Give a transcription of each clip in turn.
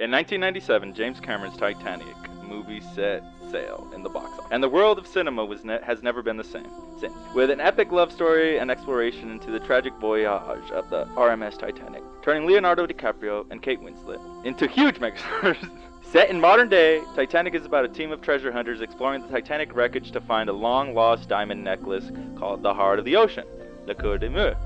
In 1997, James Cameron's Titanic movie set sail in the box office, and the world of cinema has never been the same since. With an epic love story and exploration into the tragic voyage of the RMS Titanic, turning Leonardo DiCaprio and Kate Winslet into huge megastars. Set in modern day, Titanic is about a team of treasure hunters exploring the Titanic wreckage to find a long-lost diamond necklace called the Heart of the Ocean, the Coeur de Mer,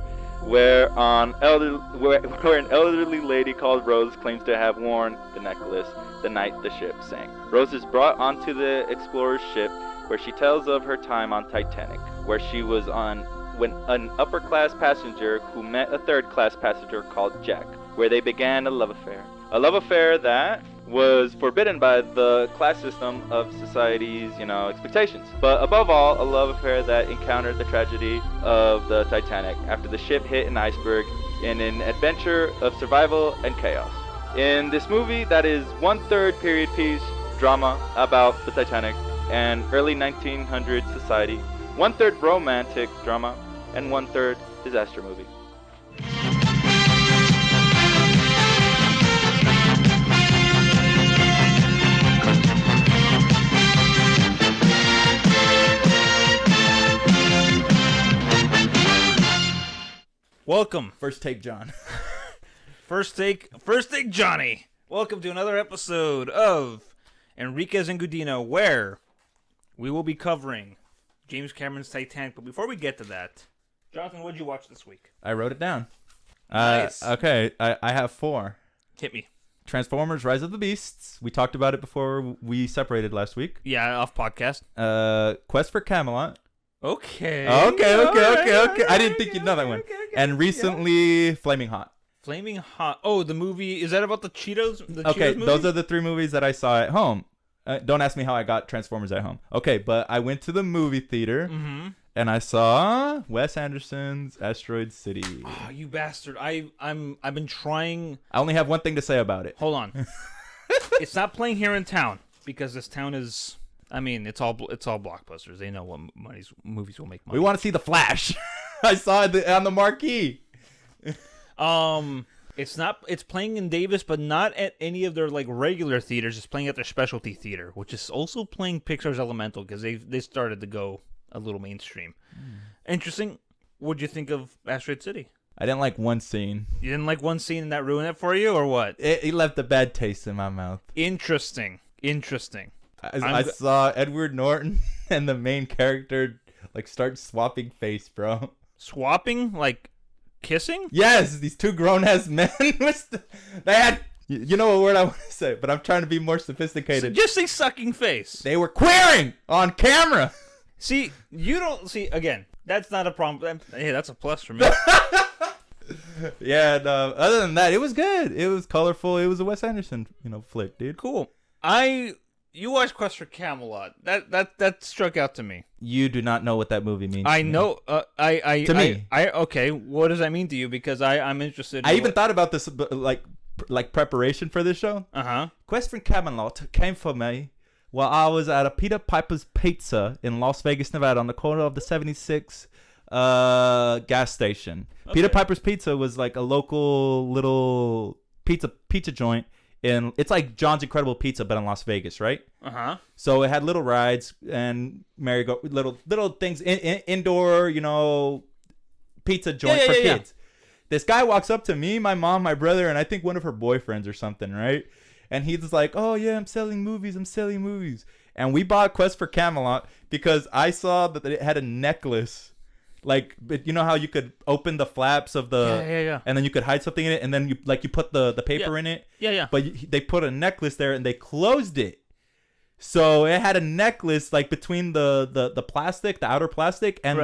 where an elderly lady called Rose claims to have worn the necklace the night the ship sank. Rose is brought onto the explorer's ship, where she tells of her time on Titanic, where she was when an upper-class passenger who met a third-class passenger called Jack, where they began a love affair. A love affair that was forbidden by the class system of society's, expectations. But above all, a love affair that encountered the tragedy of the Titanic after the ship hit an iceberg in an adventure of survival and chaos. In this movie that is 1/3 period piece drama about the Titanic and early 1900s society, 1/3 romantic drama, and 1/3 disaster movie. Welcome, First take, John. first take Johnny. Welcome to another episode of Enriquez and Gudino, where we will be covering James Cameron's Titanic. But before we get to that, Jonathan, what did you watch this week? I wrote it down. Nice. Okay, I have 4. Hit me. Transformers: Rise of the Beasts. We talked about it before we separated last week. Yeah, off podcast. Quest for Camelot. Okay. Okay. I didn't think you'd know that one. And recently, Flaming Hot. Flaming Hot. Oh, the movie. Is that about the Cheetos? Okay, Cheetos movie? those are the 3 movies that I saw at home. Don't ask me how I got Transformers at home. Okay, but I went to the movie theater and I saw Wes Anderson's Asteroid City. Oh, you bastard! I've been trying. I only have one thing to say about it. Hold on. It's not playing here in town because this town is. I mean, it's all blockbusters. They know what movies will make money. We want to see The Flash. I saw it on the marquee. It's playing in Davis, but not at any of their regular theaters. It's playing at their specialty theater, which is also playing Pixar's Elemental because they started to go a little mainstream. Interesting. What'd you think of Asteroid City? I didn't like one scene. You didn't like one scene and that ruined it for you, or what? It left a bad taste in my mouth. Interesting. I saw Edward Norton and the main character start swapping face, bro. Swapping? Like kissing? Yes, these 2 grown-ass men. They had... You know what word I want to say, but I'm trying to be more sophisticated. Just say sucking face. They were queering on camera. See, you don't... See, again, that's not a problem. Hey, that's a plus for me. Yeah, no, other than that, it was good. It was colorful. It was a Wes Anderson, flick, dude. Cool. You watched Quest for Camelot. That struck out to me. You do not know what that movie means. I know. To me. Okay. What does that mean to you? Because I'm interested. I even thought about this, like preparation for this show. Quest for Camelot came for me while I was at a Peter Piper's Pizza in Las Vegas, Nevada, on the corner of the 76 gas station. Okay. Peter Piper's Pizza was like a local little pizza joint. And it's like John's Incredible Pizza, but in Las Vegas, right? So it had little rides and little things, indoor, pizza joint for kids. This guy walks up to me, my mom, my brother, and I think one of her boyfriends or something, right? And he's like, "Oh yeah, I'm selling movies. And we bought Quest for Camelot because I saw that it had a necklace. You know how you could open the flaps of the and then you could hide something in it, and then you put the paper in it. But they put a necklace there and they closed it, so it had a necklace between the plastic, the outer plastic, and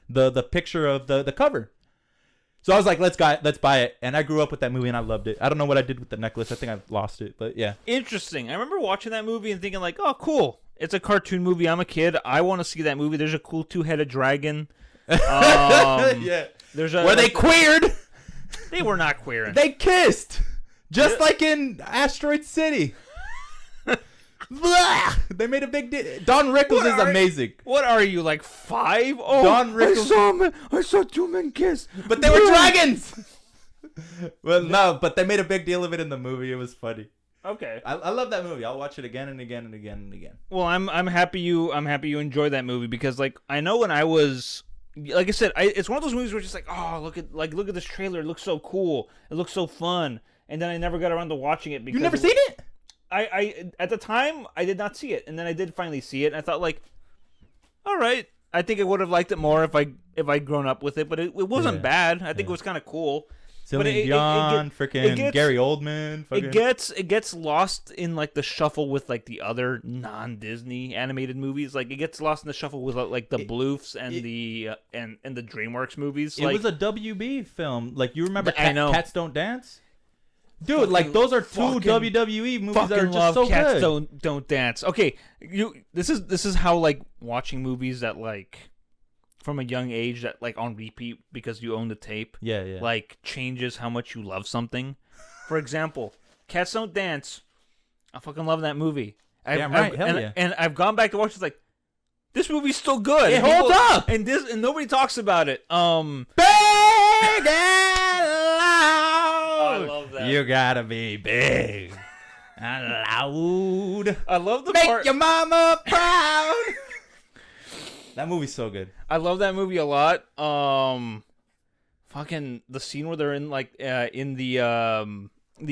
the picture of the cover. So I was like, let's buy it. And I grew up with that movie and I loved it. I don't know what I did with the necklace. I think I lost it, but yeah. Interesting. I remember watching that movie and thinking oh, cool. It's a cartoon movie. I'm a kid. I want to see that movie. There's a cool 2-headed dragon. Yeah. Were they queered? They were not queering. They kissed, just like in Asteroid City. They made a big deal. Don Rickles is amazing. What are you, 5? Oh, Don Rickles. I saw 2 men kiss, but they were dragons. Well, no, but they made a big deal of it in the movie. It was funny. Okay. I love that movie. I'll watch it again and again and again and again. Well, I'm happy you enjoyed that movie because like I know when I was like I said, it's one of those movies where it's just like, oh, look at this trailer. It looks so cool. It looks so fun. And then I never got around to watching it because You never seen it? I at the time I did not see it, and then I did finally see it, and I thought like, all right, I think I would have liked it more if I'd grown up with it, but it wasn't bad. I think it was kind of cool. Celine Dion, freaking Gary Oldman. Fucking... It gets lost in like the shuffle with like the other non-Disney animated movies. Like it gets lost in the shuffle with like the Bloofs and the DreamWorks movies. It was a WB film. Like you remember I know. Cats Don't Dance? Dude, like those are two WWE movies that are just so Cats good. Don't Dance. Okay, this is how like watching movies that like from a young age that like on repeat because you own the tape. Yeah. Like changes how much you love something. For example, Cats Don't Dance. I fucking love that movie. Damn right, hell yeah. And I've gone back to watch it. Like this movie's still good. It holds up. And nobody talks about it. Big and loud. I love that. You gotta be big and loud. I love the Make part. your mama proud. That movie's so good. I love that movie a lot. Fucking the scene where they're in like in the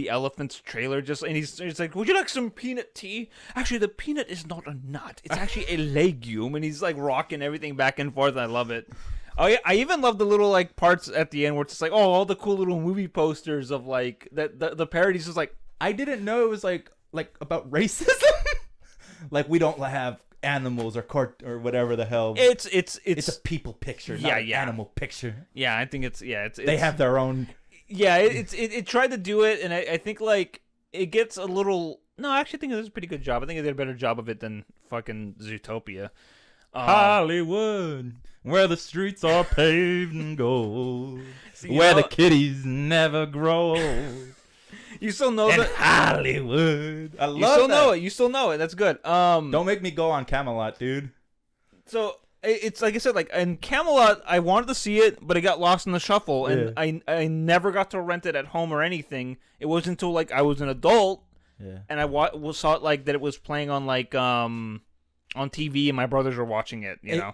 elephant's trailer, and he's like, "Would you like some peanut tea?" Actually, the peanut is not a nut; it's actually a legume, and he's like rocking everything back and forth. I love it. Oh yeah, I even love the little like parts at the end where it's just like, oh, all the cool little movie posters of like the parodies. Is like, I didn't know it was like about racism. Like we don't have animals or whatever the hell. It's a people picture, not an animal picture. Yeah, I think it's they have their own. Yeah, it tried to do it, and I think like it gets a little. No, I actually think it was a pretty good job. I think it did a better job of it than fucking Zootopia. Hollywood, where the streets are paved in gold, where the kitties never grow old. You still know that Hollywood. I love you still that. know it. You still know it. That's good. Don't make me go on Camelot, dude. So it's like I said, like in Camelot, I wanted to see it, but it got lost in the shuffle, and I never got to rent it at home or anything. It wasn't until like I was an adult, and I saw it like that it was playing on like on TV, and my brothers were watching it. You know.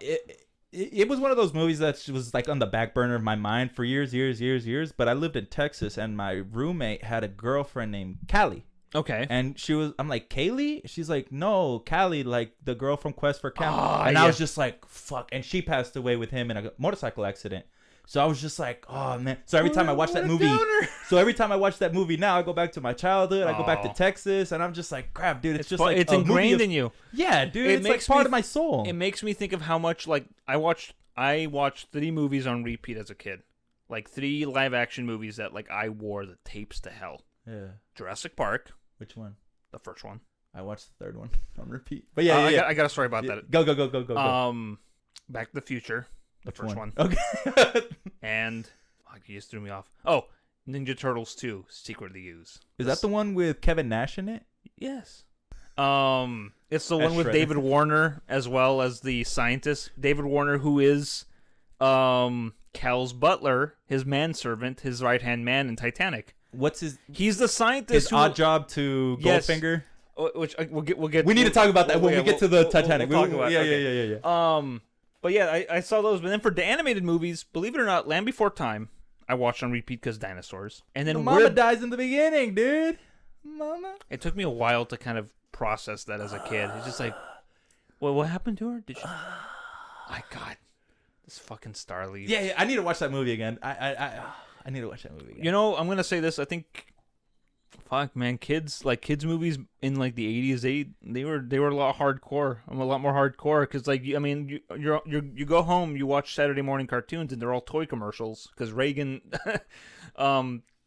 It was one of those movies that was like on the back burner of my mind for years. But I lived in Texas, and my roommate had a girlfriend named Callie. Okay. And I'm like, Kaylee? She's like, no, Callie, like the girl from Quest for Camelot. And I was just like, fuck. And she passed away with him in a motorcycle accident. So I was just like, oh man. So every time I watch that movie, now, I go back to my childhood. I go back to Texas, and I'm just like, crap, dude. It's just like it's ingrained in you. Yeah, dude. It's like part of my soul. It makes me think of how much like I watched 3 movies on repeat as a kid, like 3 live action movies that like I wore the tapes to hell. Yeah. Jurassic Park. Which one? The first one. I watched the 3rd one on repeat. But yeah, I got a story about that. Go. Back to the Future. The first one. Okay. And you just threw me off. Oh, Ninja Turtles 2: Secret of the Ooze. Is that the one with Kevin Nash in it? Yes. It's the one with David Warner as well as the scientist. David Warner, who is Cal's butler, his manservant, his right-hand man in Titanic. What's his? He's the scientist. His odd job to Goldfinger. Which we'll get. We need to talk about that when we get to the Titanic. We'll talk about it. Yeah. But yeah, I saw those. But then for the animated movies, believe it or not, Land Before Time, I watched on repeat because dinosaurs. And then Mama dies in the beginning, dude. Mama. It took me a while to kind of process that as a kid. It's just like, well, what happened to her? Did she? My God, this fucking Starly. Yeah, I need to watch that movie again. I need to watch that movie again. You know, I'm gonna say this. I think, fuck, man, kids movies in like the 80s, they were a lot hardcore. I'm a lot more hardcore because like I mean you go home, you watch Saturday morning cartoons, and they're all toy commercials because Reagan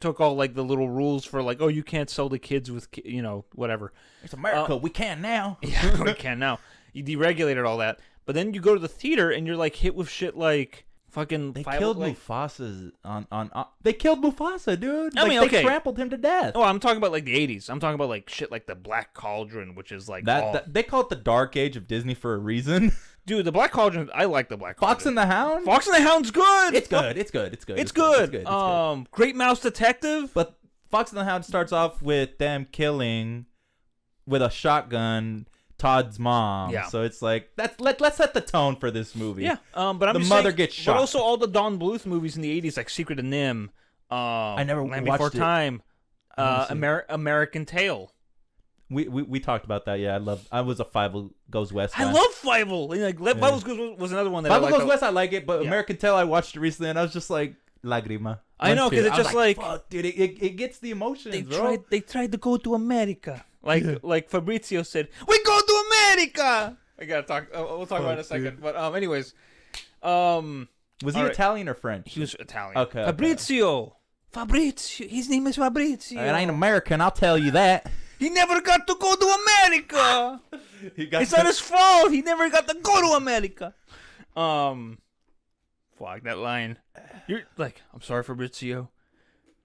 took all like the little rules for like, oh, you can't sell to kids with whatever. It's America. We can now. Yeah, we can now. You deregulated all that, but then you go to the theater and you're like hit with shit like. Fucking they killed Mufasa they killed Mufasa, dude. I mean, they trampled him to death. Oh, I'm talking about like the 80s. I'm talking about like shit like the Black Cauldron, which is like that they call it the dark age of Disney for a reason. Dude, the Black Cauldron, I like the Black Cauldron. Fox and the Hound? Fox and the Hound's good. It's good. Great Mouse Detective. But Fox and the Hound starts off with them killing with a shotgun Todd's mom. Yeah. So it's like let's set the tone for this movie. Yeah. But I'm the just mother saying, gets shot. But also all the Don Bluth movies in the 80s, like Secret of Nim, I never Land watched Before it. Time, American Tail. We talked about that. Yeah, I was a Fievel Goes West fan. I love Fievel. Like Fievel Goes was another one that Fievel I Goes liked. West. I like it, but American Tail I watched it recently and I was just like lagrima. I know, because it's just like fuck, dude, it gets the emotions, bro. They tried to go to America. Like Fabrizio said, we go to America. I gotta talk. We'll talk about it in a second. Dude. But anyways, was he right. Italian or French? he was Italian. Okay. Fabrizio. His name is Fabrizio. I ain't American, I'll tell you that. He never got to go to America. It's not his fault. He never got to go to America. Fuck that line. You're like, I'm sorry, Fabrizio.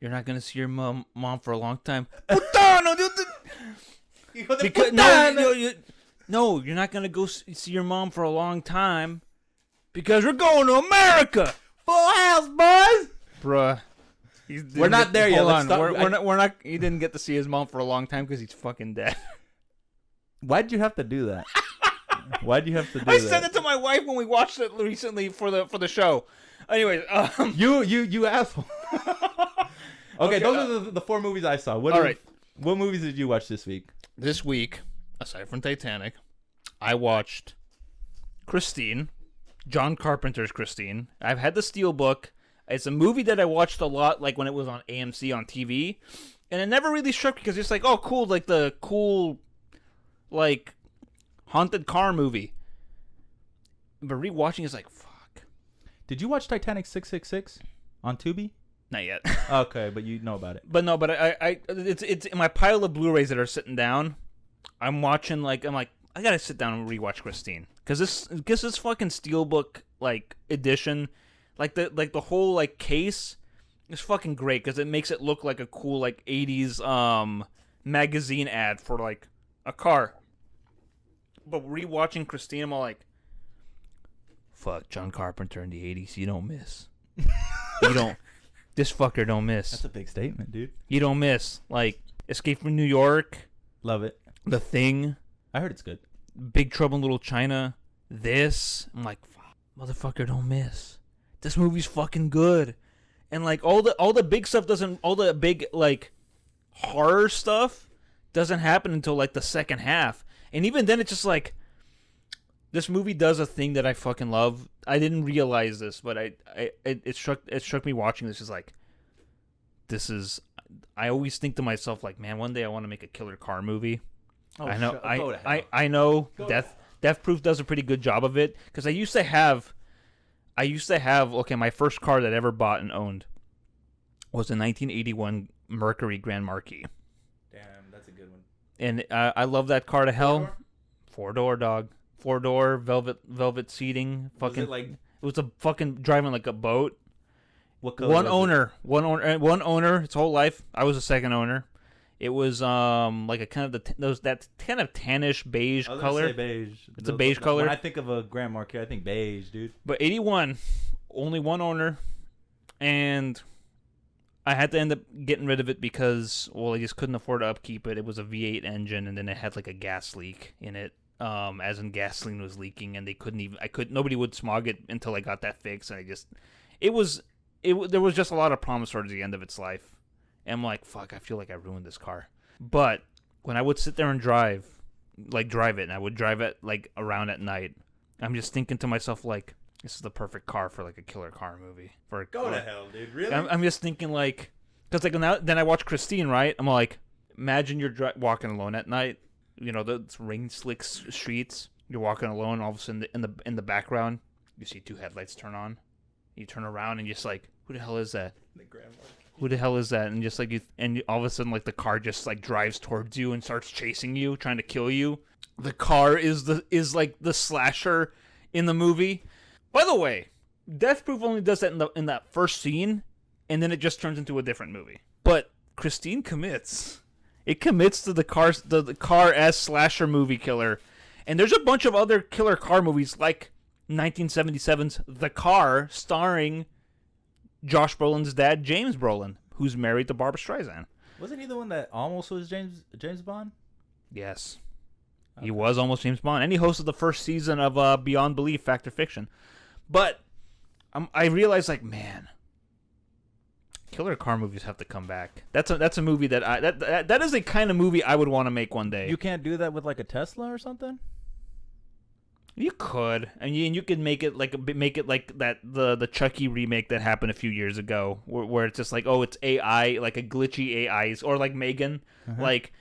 You're not gonna see your mom for a long time. Putano, dude. Because no, you're not gonna go see your mom for a long time because we're going to America. Full house, boys. Bruh. We're not there yet. Hold Let's on. stop. We're not. He didn't get to see his mom for a long time because he's fucking dead. Why'd you have to do that? Why'd you have to do that? I sent it to my wife when we watched it recently for the show. Anyways, You asshole. Okay, those are the 4 movies I saw. What movies did you watch this week? This week, aside from Titanic, I watched Christine, John Carpenter's Christine. I've had the Steelbook. It's a movie that I watched a lot, like when it was on AMC on TV, and it never really struck because it's like, oh, cool, like the cool, like haunted car movie. But rewatching is like, fuck. Did you watch Titanic 666 on Tubi? Not yet. Okay, but you know about it. But no, but it's in my pile of Blu-rays that are sitting down. I'm watching I gotta sit down and rewatch Christine because this fucking Steelbook like edition, like the whole like case is fucking great because it makes it look like a cool like 80s magazine ad for like a car. But rewatching Christine, I'm all like, fuck, John Carpenter in the 80s, you don't miss. This fucker don't miss. That's a big statement, dude. You don't miss. Like, Escape from New York. Love it. The Thing. I heard it's good. Big Trouble in Little China. This. I'm like, fuck, motherfucker don't miss. This movie's fucking good. And like all the big stuff all the big like horror stuff doesn't happen until like the second half. And even then it's just like this movie does a thing that I fucking love. I didn't realize this, but it struck me watching this. Is like, this is. I always think to myself like, man, one day I want to make a killer car movie. Oh, I know. I know. Go Death Proof does a pretty good job of it because I used to have. Okay, my first car that I ever bought and owned was a 1981 Mercury Grand Marquis. Damn, that's a good one. And I love that car to hell. 4-door, dog. 4-door, velvet seating. Fucking. Was it like? It was a fucking driving like a boat. What color? One owner. Its whole life. I was a second owner. It was like a kind of that kind of tannish beige color. Say beige. It's a beige color. When I think of a Grand Marquis, I think beige, dude. But 81, only one owner, and I had to end up getting rid of it because, well, I just couldn't afford to upkeep it. It was a V8 engine, and then it had like a gas leak in it, as in gasoline was leaking, and nobody would smog it until I got that fixed, and there was just a lot of problems towards the end of its life. And I'm like, fuck, I feel like I ruined this car. But when I would sit there and drive it, and I would drive it like around at night, I'm just thinking to myself like, this is the perfect car for like a killer car movie. Go to hell, dude. Really? I'm just thinking like, because like then I watch Christine, right? I'm like, imagine you're walking alone at night, you know, the rain slick streets. You're walking alone, all of a sudden in the background, you see 2 headlights turn on. You turn around and you're just like, who the hell is that? The grandma. Who the hell is that? And just like all of a sudden, like the car just like drives towards you and starts chasing you, trying to kill you. The car is like the slasher in the movie. By the way, Death Proof only does that in that first scene, and then it just turns into a different movie. But Christine commits. It commits to the car as slasher movie killer, and there's a bunch of other killer car movies like 1977's The Car, starring Josh Brolin's dad, James Brolin, who's married to Barbra Streisand. Wasn't he the one that almost was James Bond? Yes. Okay. He was almost James Bond. And he hosted the first season of Beyond Belief, Fact or Fiction. But I realized, like, man, killer car movies have to come back. That's a movie that is a kind of movie I would want to make one day. You can't do that with like a Tesla or something? You could, and you could make it like that the Chucky remake that happened a few years ago, where it's just like, oh, it's AI, like a glitchy AIs, or like Megan, like,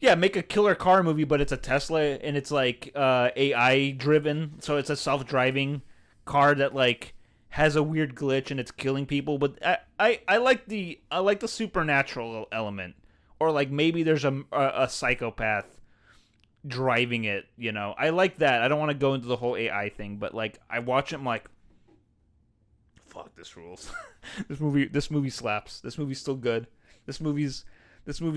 yeah, make a killer car movie, but it's a Tesla and it's like AI driven, so it's a self-driving car that like has a weird glitch and it's killing people. But I like the supernatural element, or like maybe there's a psychopath driving it, you know. I like that. I don't want to go into the whole AI thing, but like I watch it, I'm like, fuck, this rules. this movie slaps. This movie's still good. This movie's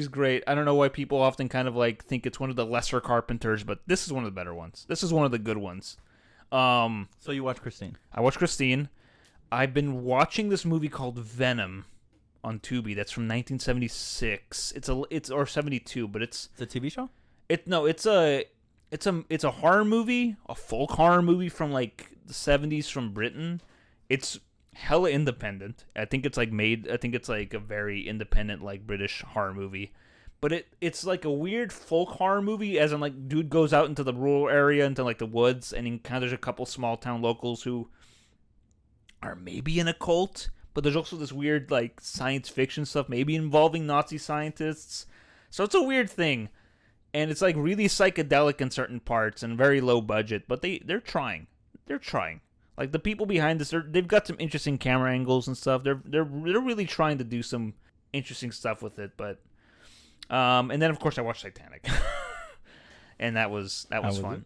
great. I don't know why people often kind of like think it's one of the lesser Carpenters, but this is one of the better ones. This is one of the good ones. So you watch Christine? I watched Christine. I've been watching this movie called Venom on Tubi. That's from 1976. It's or 72, but it's a TV show. It's a horror movie, a folk horror movie from like the 70s from Britain. It's hella independent. I think it's like a very independent like British horror movie. But it's like a weird folk horror movie, as in like dude goes out into the rural area, into like the woods, and encounters a couple small town locals who are maybe in a cult, but there's also this weird like science fiction stuff, maybe involving Nazi scientists. So it's a weird thing. And it's like really psychedelic in certain parts and very low budget, but they're trying. They're trying. Like the people behind this, they've got some interesting camera angles and stuff. They're really trying to do some interesting stuff with it. But and then of course I watched Titanic, and that was fun.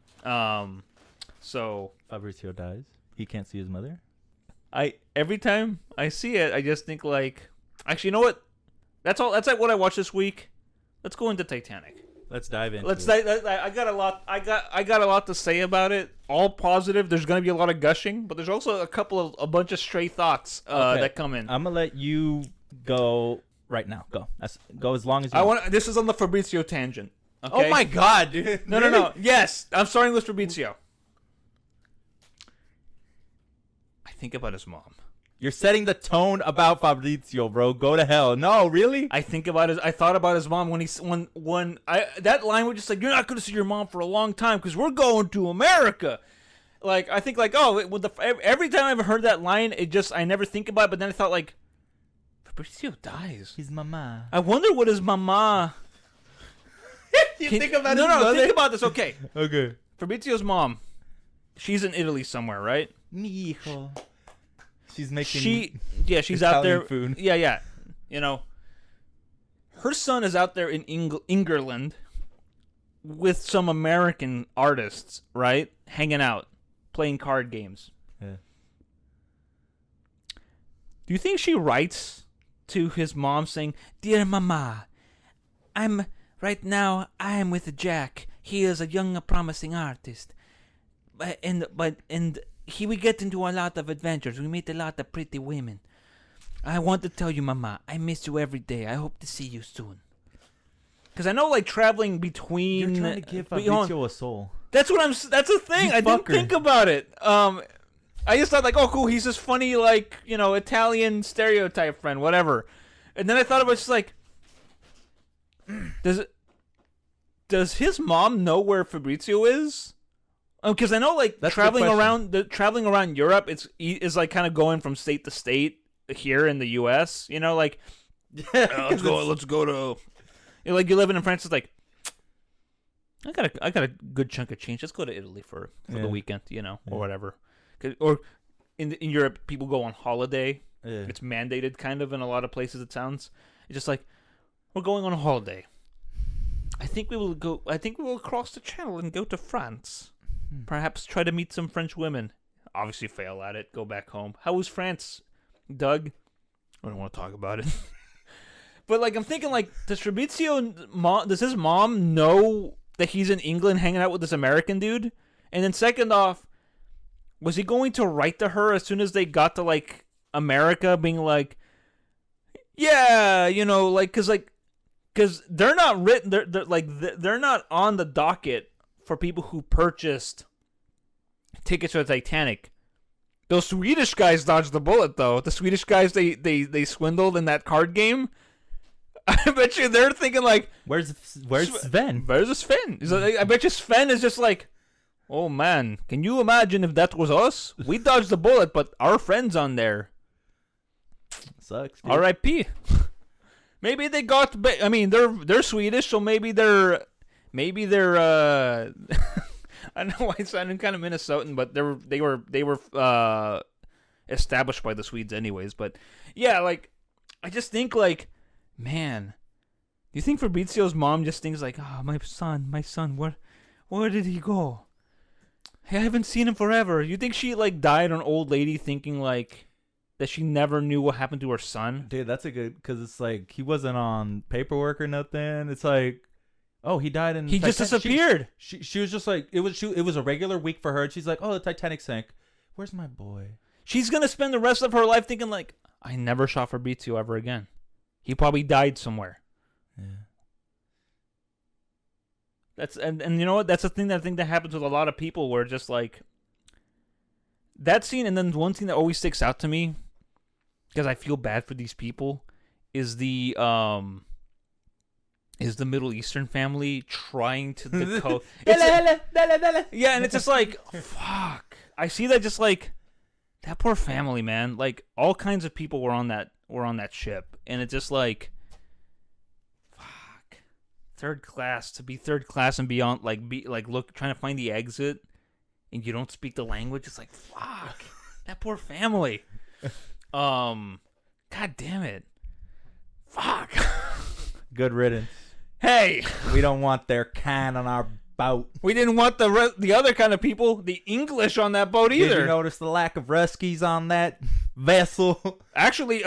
So Fabrizio dies. He can't see his mother. Every time I see it, I just think like, actually, you know what? That's all. That's like what I watched this week. Let's go into Titanic. Let's dive in. I got a lot. I got a lot to say about it. All positive. There's going to be a lot of gushing, but there's also a bunch of stray thoughts that come in. I'm gonna let you go right now. Go as long as you want. This is on the Fabrizio tangent. Okay? Oh my god, dude! No. Yes, I'm starting with Fabrizio. I think about his mom. You're setting the tone about Fabrizio, bro. Go to hell. No, really? I thought about his mom when that line was just like, you're not going to see your mom for a long time because we're going to America. Like, I think like, every time I've heard that line, I never think about it, but then I thought like, Fabrizio dies. His mama. I wonder what his mama. Think about his mother? Think about this. Okay. Okay. Fabrizio's mom. She's in Italy somewhere, right? Mi hijo. She's making she's Italian out there. Food. Yeah. You know, her son is out there in England with some American artists, right? Hanging out, playing card games. Yeah. Do you think she writes to his mom saying, "Dear Mama, right now I am with Jack. He is a young, promising artist, we get into a lot of adventures. We meet a lot of pretty women. I want to tell you, Mama, I miss you every day. I hope to see you soon." Because I know, like, traveling between... You're trying to give Fabrizio a soul. That's the thing. I didn't think about it. I just thought, like, oh, cool, he's this funny, like, you know, Italian stereotype friend, whatever. And then I thought about just, like, does his mom know where Fabrizio is? Because I know, like, traveling around Europe, is like kind of going from state to state here in the U.S. You know, like, let's go to, you know, like, you living in France. It's like, I got a good chunk of change. Let's go to Italy for the weekend, you know, or whatever. Or in Europe, people go on holiday. Yeah. It's mandated, kind of, in a lot of places. It sounds. It's just like, we're going on a holiday. I think we will cross the channel and go to France. Perhaps try to meet some French women. Obviously fail at it. Go back home. How was France, Doug? I don't want to talk about it. But like, I'm thinking like, does his mom know that he's in England hanging out with this American dude? And then second off, was he going to write to her as soon as they got to like America, being like, yeah, you know, like, cause like because they're not written. They're not on the docket for people who purchased tickets for the Titanic. Those Swedish guys dodged the bullet, though. The Swedish guys they swindled in that card game. I bet you they're thinking like, where's Sven? Where's Sven? I bet you Sven is just like, oh man, can you imagine if that was us? We dodged the bullet, but our friend's on there. Sucks. Dude. R.I.P. Maybe they got. I mean, they're Swedish, so maybe they're. I know why I sounded kind of Minnesotan, but they were established by the Swedes anyways. But yeah, like I just think like, man, do you think Fabrizio's mom just thinks like, oh, my son, where did he go? Hey, I haven't seen him forever. You think she like died an old lady thinking like that she never knew what happened to her son? Dude, that's a good, because it's like he wasn't on paperwork or nothing. It's like, oh, he died in. He just disappeared. She was just like, it was a regular week for her, and she's like, oh, the Titanic sank. Where's my boy? She's gonna spend the rest of her life thinking like, I never saw Fabrizio ever again. He probably died somewhere. Yeah. That's and you know what? That's a thing that I think that happens with a lot of people, where just like that scene, and then one thing that always sticks out to me, because I feel bad for these people, is the Middle Eastern family trying to decode. Yeah, and it's just like, fuck. I see that, just like that poor family, man. Like all kinds of people were on that ship, and it's just like, fuck. Third class, to be third class and beyond, trying to find the exit, and you don't speak the language. It's like, fuck. That poor family. God damn it. Fuck. Good riddance. Hey, we don't want their kind on our boat. We didn't want the other kind of people, the English, on that boat either. Did you notice the lack of Ruskies on that vessel? Actually,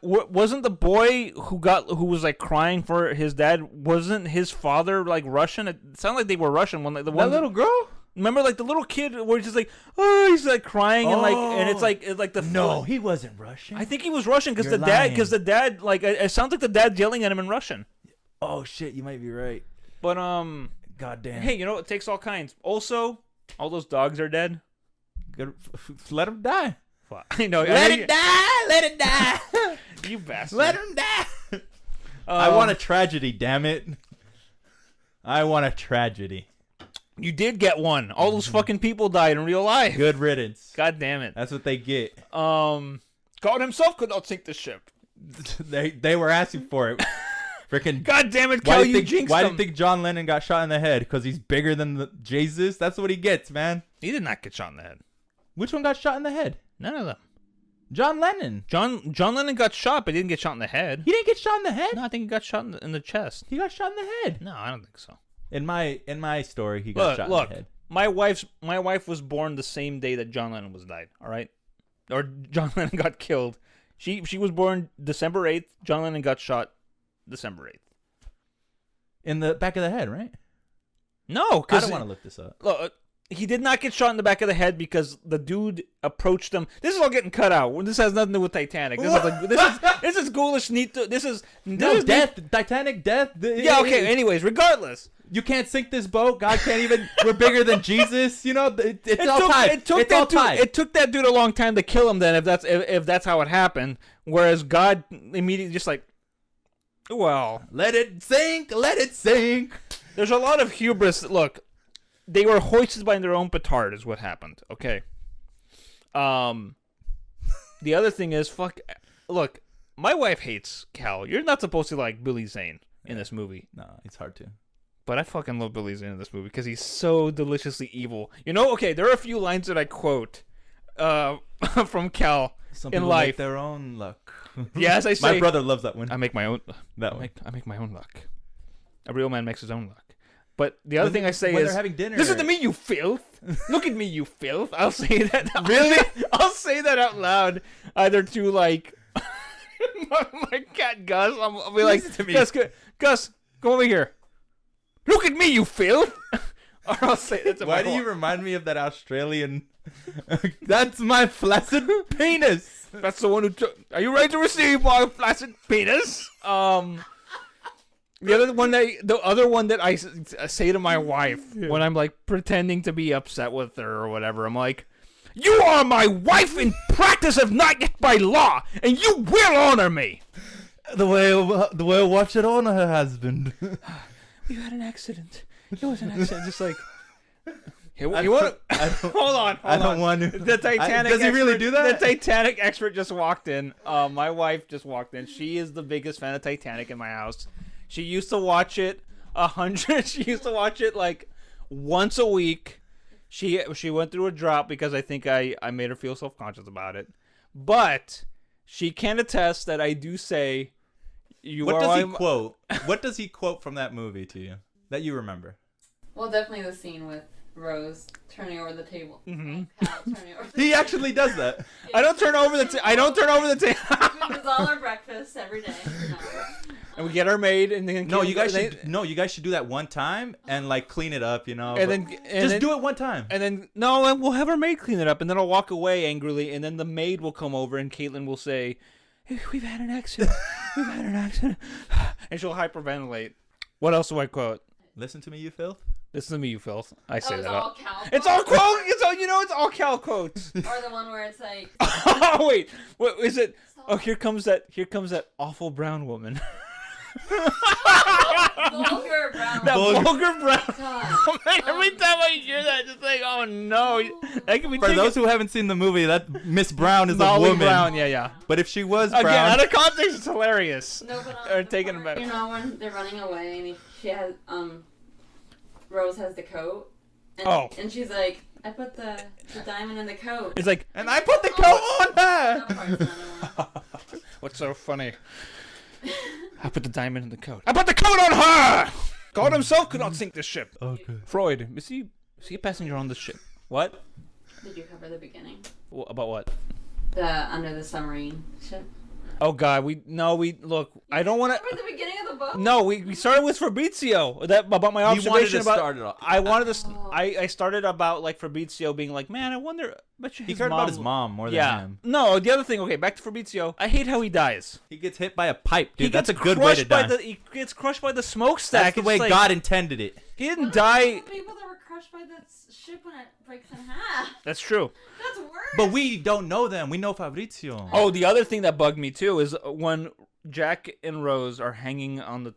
wasn't the boy who was like crying for his dad? Wasn't his father like Russian? It sounded like they were Russian. That little girl. Remember, like the little kid where he's just like, oh, he's like crying and it's like the no, he wasn't Russian. I think he was Russian because the dad like it sounds like the dad yelling at him in Russian. Oh shit, you might be right. But goddamn. Hey, you know it takes all kinds. Also, all those dogs are dead. Good, let them die. I know. Let it die. You bastard. Let them die. I want a tragedy. Damn it. I want a tragedy. You did get one. All those fucking people died in real life. Good riddance. God damn it. That's what they get. God himself could not sink the ship. They were asking for it. Freaking. God damn it, Kel, you jinxed Why him. do you think John Lennon got shot in the head? Because he's bigger than Jesus? That's what he gets, man. He did not get shot in the head. Which one got shot in the head? None of them. John Lennon. John Lennon got shot, but he didn't get shot in the head. He didn't get shot in the head? No, I think he got shot in the chest. He got shot in the head. No, I don't think so. In my story, he got shot in the head. My wife was born the same day that John Lennon was died. All right, or John Lennon got killed. She was born December 8th. John Lennon got shot December 8th. In the back of the head, right? No, because I don't want to look this up. Look, he did not get shot in the back of the head because the dude approached him. This is all getting cut out. This has nothing to do with Titanic. This is ghoulish. This is death. Titanic death. Yeah. Okay. Anyways, regardless. You can't sink this boat. God can't even. We're bigger than Jesus. You know, it's all tied. It took that dude a long time to kill him. Then, if that's how it happened, whereas God immediately just like, well, let it sink. Let it sink. There's a lot of hubris. Look, they were hoisted by their own petard, is what happened. Okay. The other thing is, look, my wife hates Cal. You're not supposed to like Billy Zane in this movie. No, it's hard to. But I fucking love Billy Zane in this movie because he's so deliciously evil. You know, okay, there are a few lines that I quote from Cal Some in people life. Make their own luck. Yeah, as I say, my brother loves that one. I make my own. I make my own luck. A real man makes his own luck. But the other thing I say when is, they're having dinner. Listen to me, you filth. Look at me, you filth. I'll say that. Really? I'll say that out loud, either to like my cat Gus. I'll be like, Gus, come over here. Look at me, you filth. Or I'll say that's. Why do you remind me of that Australian? That's my flaccid penis. That's the one who took. Are you ready to receive my flaccid penis? The other one that I say to my wife when I'm like pretending to be upset with her or whatever, I'm like, "You are my wife in practice of not yet by law, and you will honor me." The way I watch it on her husband. We had an accident. It was an accident. Just like. Hold on. I don't want to. The Titanic. Does he really do that? The Titanic expert just walked in. My wife just walked in. She is the biggest fan of Titanic in my house. She used to watch it She used to watch it like once a week. She went through a drop because I think I made her feel self-conscious about it. But she can attest that I do say. What does he quote? What does he quote from that movie to you that you remember? Well, definitely the scene with Rose turning over the table. Mm-hmm. He actually does that. I don't turn over the table. We do all our breakfast every day. No. And we get our maid, and then you guys should do that one time and like clean it up, And then do it one time. And then and we'll have our maid clean it up, and then I'll walk away angrily, and then the maid will come over, and Caitlin will say, "Hey, we've had an accident. We've had an accident," and she'll hyperventilate. What else do I quote? Listen to me, you filth. Listen to me, you filth. I say that. All Cal it's all quote. It's all Cal quotes. Or the one where it's like. Oh wait, what is it? Oh, here comes that awful brown woman. Vulgar brown. That vulgar brown. God. Every time I hear that, just like, oh no. That can be For those who haven't seen the movie, that Miss Brown is Molly a woman. Brown, yeah. But if she was Again, brown, out of context, it's hilarious. No, but or taking a you know when they're running away and she has Rose has the coat. And, and she's like, I put the diamond in the coat. It's like, and I put the coat on her. That part's not what's so funny? I put the diamond in the coat. I put the coat on her! God himself could not sink this ship. Okay. Freud, is he a passenger on this ship? What? Did you cover the beginning? About what? The under the submarine ship. Oh God, look. I don't want to. Cover the beginning of the book. No, we started with Fabrizio. About my observation about. Start it off. I wanted to. I started about like Fabrizio being like, man, I wonder. Bet you he cared about his mom more than him. No, the other thing. Okay, back to Fabrizio. I hate how he dies. He gets hit by a pipe, dude. That's a good way to die. He gets crushed by the smokestack. That's the way God intended it. He didn't die. People that were crushed by that ship when it breaks in half. That's true. That's worse. But we don't know them. We know Fabrizio. Oh, the other thing that bugged me too is when Jack and Rose are hanging on the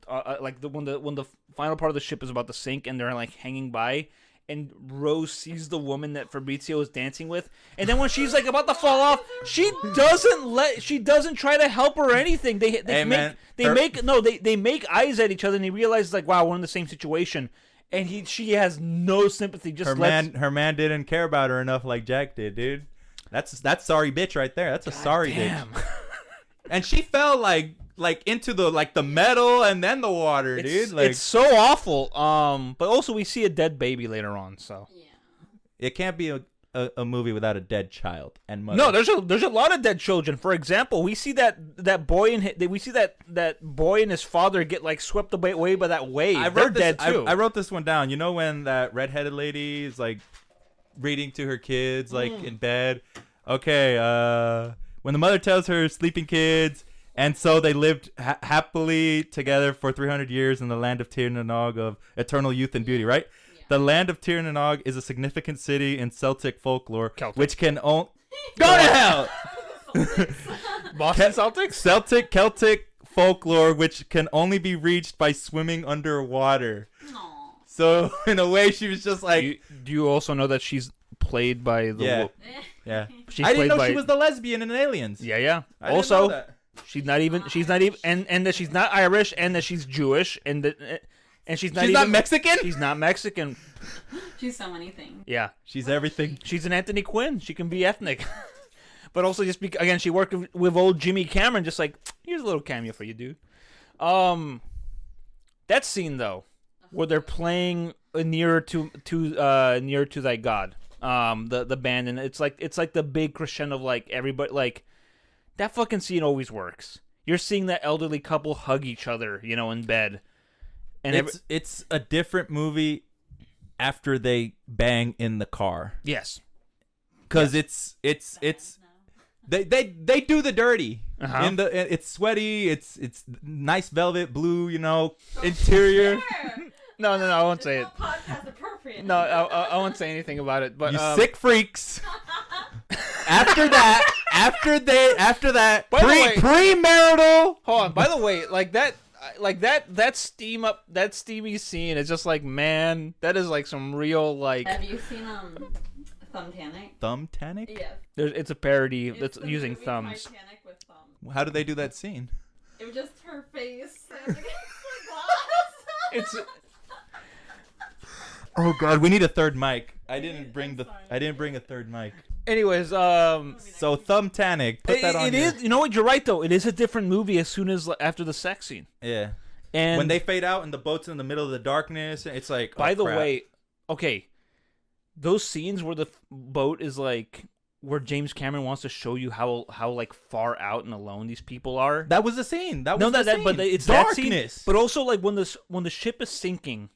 when the final part of the ship is about to sink and they're like hanging by, and Rose sees the woman that Fabrizio is dancing with, and then when she's like about to fall off, she doesn't try to help her or anything. They make eyes at each other, and he realizes like, wow, we're in the same situation. And she has no sympathy. Just her man didn't care about her enough like Jack did, dude. That's sorry bitch right there. That's a sorry bitch. And she fell like into the metal and then the water, dude. Like, it's so awful. But also we see a dead baby later on, so yeah. It can't be a movie without a dead child and mother. No, there's a lot of dead children. For example, we see that boy that boy and his father get like swept away by that wave. I wrote this one down. You know when that redheaded lady is like reading to her kids like in bed. Okay, when the mother tells her sleeping kids, and so they lived happily together for 300 years in the land of Tir na Nog of eternal youth and beauty, right? The land of Tir na Nog is a significant city in Celtic folklore, which can only go to hell. Boston Celtics? Celtic folklore, which can only be reached by swimming underwater. Aww. So in a way, she was just like. Do you also know that she's played by the? Yeah. I didn't know she was the lesbian in Aliens. Yeah. I didn't know that. She's not even, and that she's not Irish, and that she's Jewish, and she's not Mexican? She's not Mexican. She's so many things. Yeah. She's everything. She's an Anthony Quinn. She can be ethnic. But also just again, she worked with old Jimmy Cameron, just like, here's a little cameo for you, dude. That scene, though, where they're playing nearer to thy God, the band, and it's like the big crescendo of like everybody, like, that fucking scene always works. You're seeing that elderly couple hug each other, in bed. And it's a different movie after they bang in the car. Yes. Because They do the dirty. Uh-huh. It's sweaty. It's nice velvet blue. Interior. No, I won't say it. Podcast appropriate. No, I won't say anything about it. But You sick freaks. After that, By the way- premarital. Hold on. By the way, that steamy scene is just like, man, that is like some real like. Have you seen Thumbtanic? Thumbtanic? Yes. It's a parody It's that's the using movie thumbs. Titanic with thumbs. How do they do that scene? It was just her face. And against the glass. It's Oh God, we need a third mic. I didn't bring a third mic. anyways. So Thumbtanic, put that on. It is. You know what? You're right though. It is a different movie as soon as after the sex scene. Yeah. And When they fade out and the boat's in the middle of the darkness, it's like. by the crap. way, okay, those scenes where the boat is like where James Cameron wants to show you how like far out and alone these people are. That was the scene. That was the scene. But it's darkness. that scene. But also like when the ship is sinking,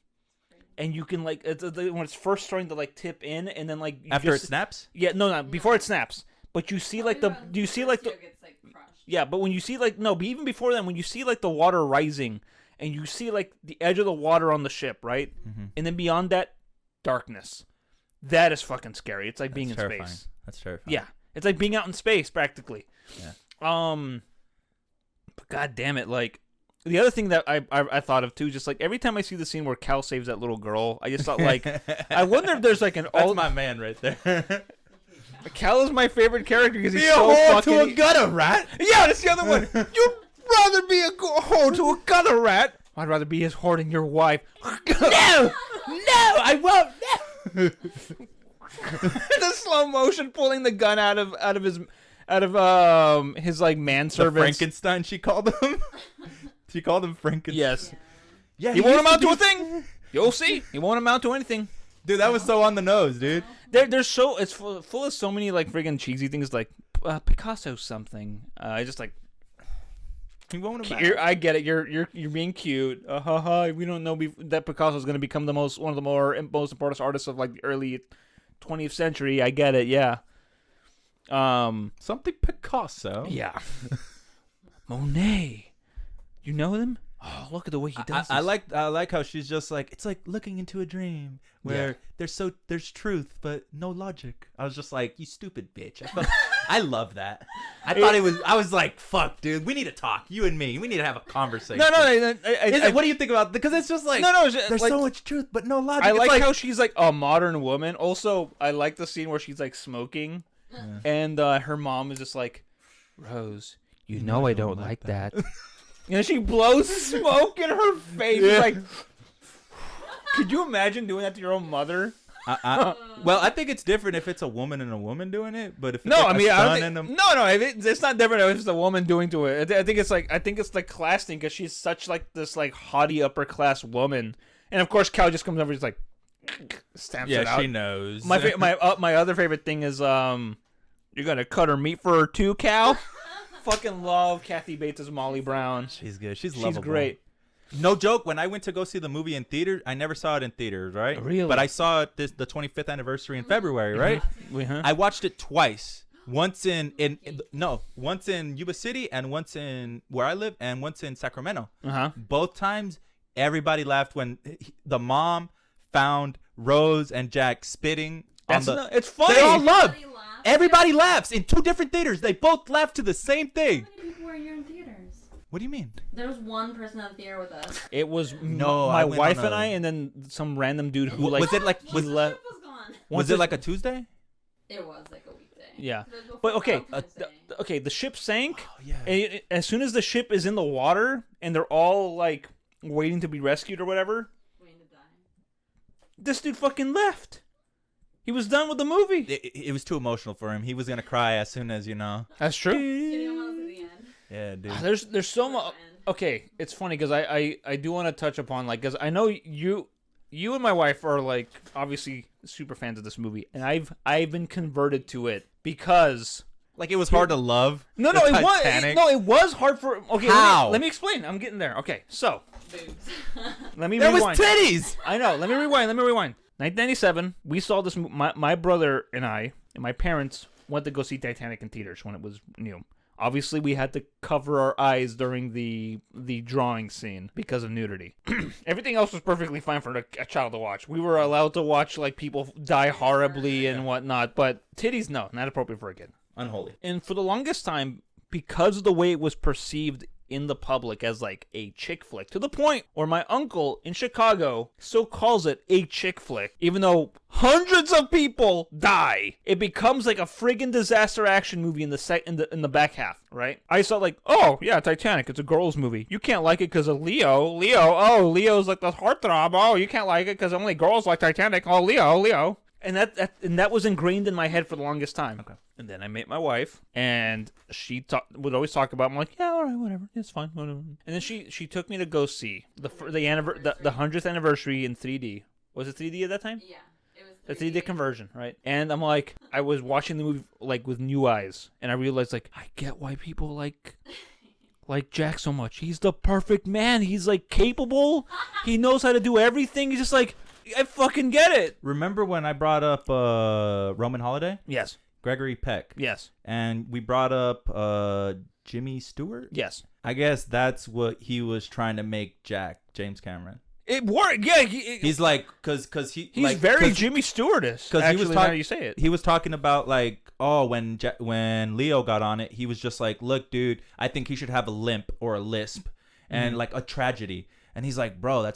and you can like when it's first starting to like tip in, and then like After it snaps. Yeah, no, before it snaps. But you see like Gets, like, crushed. yeah, but when you see like no, but even before then, when you see like the water rising, and you see like the edge of the water on the ship, right, and then beyond that, darkness. That is fucking scary. It's like being in terrifying. space. That's terrifying. Yeah, it's like being out in space practically. Yeah. But god damn it, like the other thing that I thought of too, just like every time I see the scene where Cal saves that little girl, I just thought like, I wonder if there's like an That's my man right there. Cal is my favorite character because he's Be a so whore fucking. to a gutter rat. Yeah, that's the other one. You'd rather be a whore to a gutter rat. I'd rather be his whore than your wife. No, I won't. No. The slow motion pulling the gun out of his like The manservant. Frankenstein, she called him. She called him Frankenstein. Yes. Yeah, He won't used amount to do- a thing. You'll see. He won't amount to anything. Dude, that was so on the nose, dude. There's so it's full of so many like friggin' cheesy things like Picasso something. I just like He won't I get it. You're being cute. We don't know that Picasso is going to become one of the most important artists of like the early 20th century. I get it. Yeah. Something Picasso. Yeah. Monet. You know them? Oh, look at the way he does. I like how she's just like, it's like looking into a dream where there's truth but no logic. I was just like, you stupid bitch. I love that. I was like, fuck, dude, we need to talk, you and me. We need to have a conversation. No. What do you think about? Because it's just like, there's like, so much truth but no logic. I It's like how she's like a modern woman. Also, I like the scene where she's like smoking, and her mom is just like, Rose, you know I don't like that. And she blows smoke in her face. Yeah. Like, could you imagine doing that to your own mother? Well, I think it's different if it's a woman and a woman doing it, but if it's No, like I mean, a I son don't and think, no. It's not different if it's a woman doing to it. I think it's the class thing because she's such like this like haughty upper class woman, and of course Cal just comes over and just like stamps it out. she knows. My other favorite thing is you're gonna cut her meat for her too, Cal. Fucking love Kathy Bates' Molly Brown. She's good. She's She's lovable. great. No joke. When I went to go see the movie in theater, I never saw it in theaters, right? Really? But I saw it the 25th anniversary in February, right? Uh-huh. I watched it twice. Once in Yuba City and once in where I live and once in Sacramento. Uh-huh. Both times, everybody laughed when the mom found Rose and Jack spitting on the. It's funny. They all laughed. laughed. Everybody laughs in two different theaters. They both laughed to the same thing. How many people were here in theaters? What do you mean? There was one person at the theater with us. It was No, my I went wife on and a- I, and then some random dude who like Was it like he left. Ship was gone. Was it like a Tuesday? It was like a weekday. Yeah, It was before but okay, Valentine's Day. okay. The ship sank. Oh yeah. And as soon as the ship is in the water and they're all like waiting to be rescued or whatever, Waiting to die. this dude fucking left. He was done with the movie. It was too emotional for him. He was gonna cry as soon as That's true. You didn't want to see the end. Yeah, dude. There's so much. End. Okay, it's funny because I do want to touch upon like because I know you and my wife are like obviously super fans of this movie and I've been converted to it because Like it was hard to love. no the it was Titanic. it was hard for okay How? let me explain. I'm getting there. Okay, so Boobs. let me There was rewind. titties. I know. Let me rewind. 1997. We saw this. My brother and I and my parents went to go see Titanic in theaters when it was new. Obviously, we had to cover our eyes during the drawing scene because of nudity. Everything else was perfectly fine for a child to watch. We were allowed to watch like people die horribly and whatnot, but titties, no, not appropriate for a kid. Unholy. And for the longest time, because of the way it was perceived in the public as like a chick flick, to the point where my uncle in Chicago still calls it a chick flick, even though hundreds of people die. It becomes like a friggin' disaster action movie in the back half, right? I saw like, oh yeah, Titanic, it's a girls movie. You can't like it because of Leo. Leo's like the heartthrob. Oh, you can't like it because only girls like Titanic. Oh, Leo. And that was ingrained in my head for the longest time. Okay. And then I met my wife, and she would always talk about it. I'm like, yeah, all right, whatever. It's fine, whatever. And then she took me to go see the 100th anniversary in 3D. Was it 3D at that time? Yeah, it was 3D. The 3D conversion, right? And I'm like, I was watching the movie like with new eyes, and I realized like, I get why people like Jack so much. He's the perfect man. He's like capable. He knows how to do everything. He's just like, I fucking get it. Remember when I brought up Roman Holiday? Yes. Gregory Peck. Yes. And we brought up Jimmy Stewart? Yes. I guess that's what he was trying to make James Cameron. It worked. Yeah. He's like, cause he's like, very Jimmy Stewart-ish. Because he was talking. How you say it? He was talking about like, oh, when Leo got on it, he was just like, look, dude, I think he should have a limp or a lisp and like a tragedy. And he's like, bro,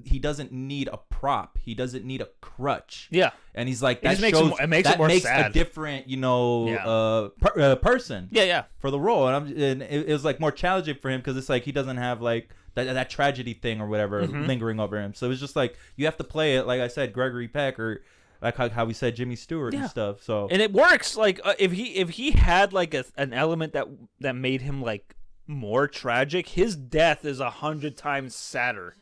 he doesn't need a prop. He doesn't need a crutch. Yeah. And he's like, it makes it more sad. A different, person. Yeah. For the role. And it was like more challenging for him because it's like he doesn't have like that tragedy thing or whatever lingering over him. So it was just like, you have to play it, like I said, Gregory Peck or like how we said Jimmy Stewart and stuff. So and it works. Like if he had like an element that made him like more tragic, his death is 100 times sadder.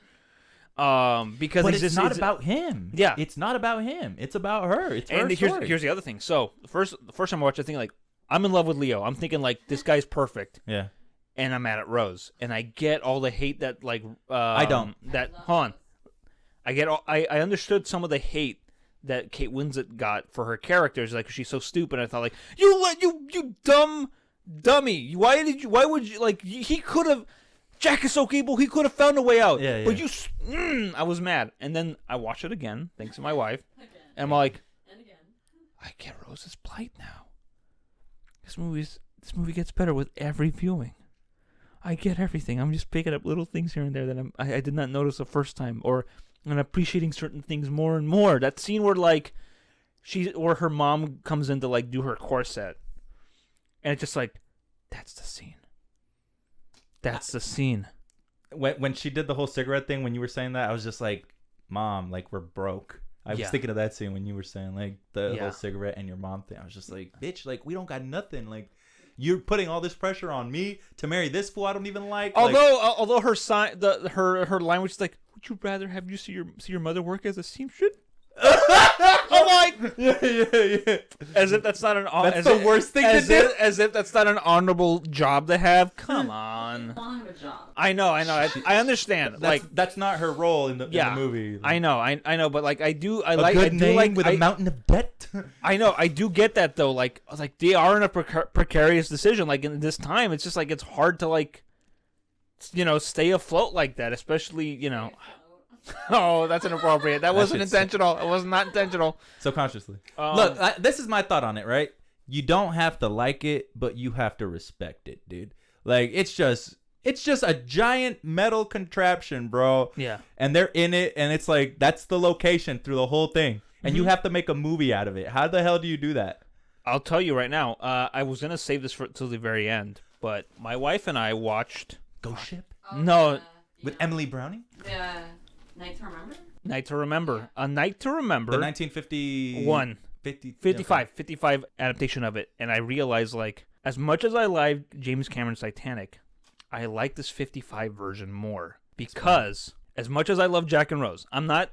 Because but it's not about him. Yeah, it's not about him. It's about her. It's her story. Here's the other thing. So the first time I watched, I think like I'm in love with Leo. I'm thinking like this guy's perfect. Yeah. And I'm mad at Rose, and I get all the hate that like I don't. That hold on. I understood some of the hate that Kate Winslet got for her characters, like she's so stupid. I thought like you dumb dummy. Why would you like? He could have. Jack is so capable. He could have found a way out. Yeah. But I was mad, and then I watched it again, thanks to my wife, and I'm like, I get Rose's plight now. This movie gets better with every viewing. I get everything. I'm just picking up little things here and there that I did not notice the first time, or I'm appreciating certain things more and more. That scene where like her mom comes in to like do her corset, and it's just like, that's the scene. That's the scene. When she did the whole cigarette thing, when you were saying that, I was just like, Mom, like we're broke. I was thinking of that scene when you were saying like the whole cigarette and your mom thing. I was just like, bitch, like we don't got nothing. Like you're putting all this pressure on me to marry this fool I don't even like. Although her her line was just like, would you rather have you see your mother work as a seamstress? I'm like, yeah. As if that's not that's the worst thing to do. As if that's not an honorable job to have. Come on. Of a job. I know. I understand. That's not her role in the movie. I know. But like, I do a mountain of debt. I know. I do get that though. Like they are in a precarious decision. Like in this time, it's just like it's hard to like, stay afloat like that, especially Oh, that's inappropriate. That wasn't intentional. It was not intentional. Subconsciously. Look, this is my thought on it, right? You don't have to like it, but you have to respect it, dude. Like, it's just a giant metal contraption, bro. Yeah. And they're in it, and it's like, that's the location through the whole thing. And you have to make a movie out of it. How the hell do you do that? I'll tell you right now. I was going to save this till the very end, but my wife and I watched... Ghost Ship? No. With Emily Browning? Yeah. Night to Remember? Night to Remember. Yeah. A Night to Remember. The 1951. 55 adaptation of it. And I realized, like, as much as I liked James Cameron's Titanic, I like this 55 version more. Because as much as I love Jack and Rose, I'm not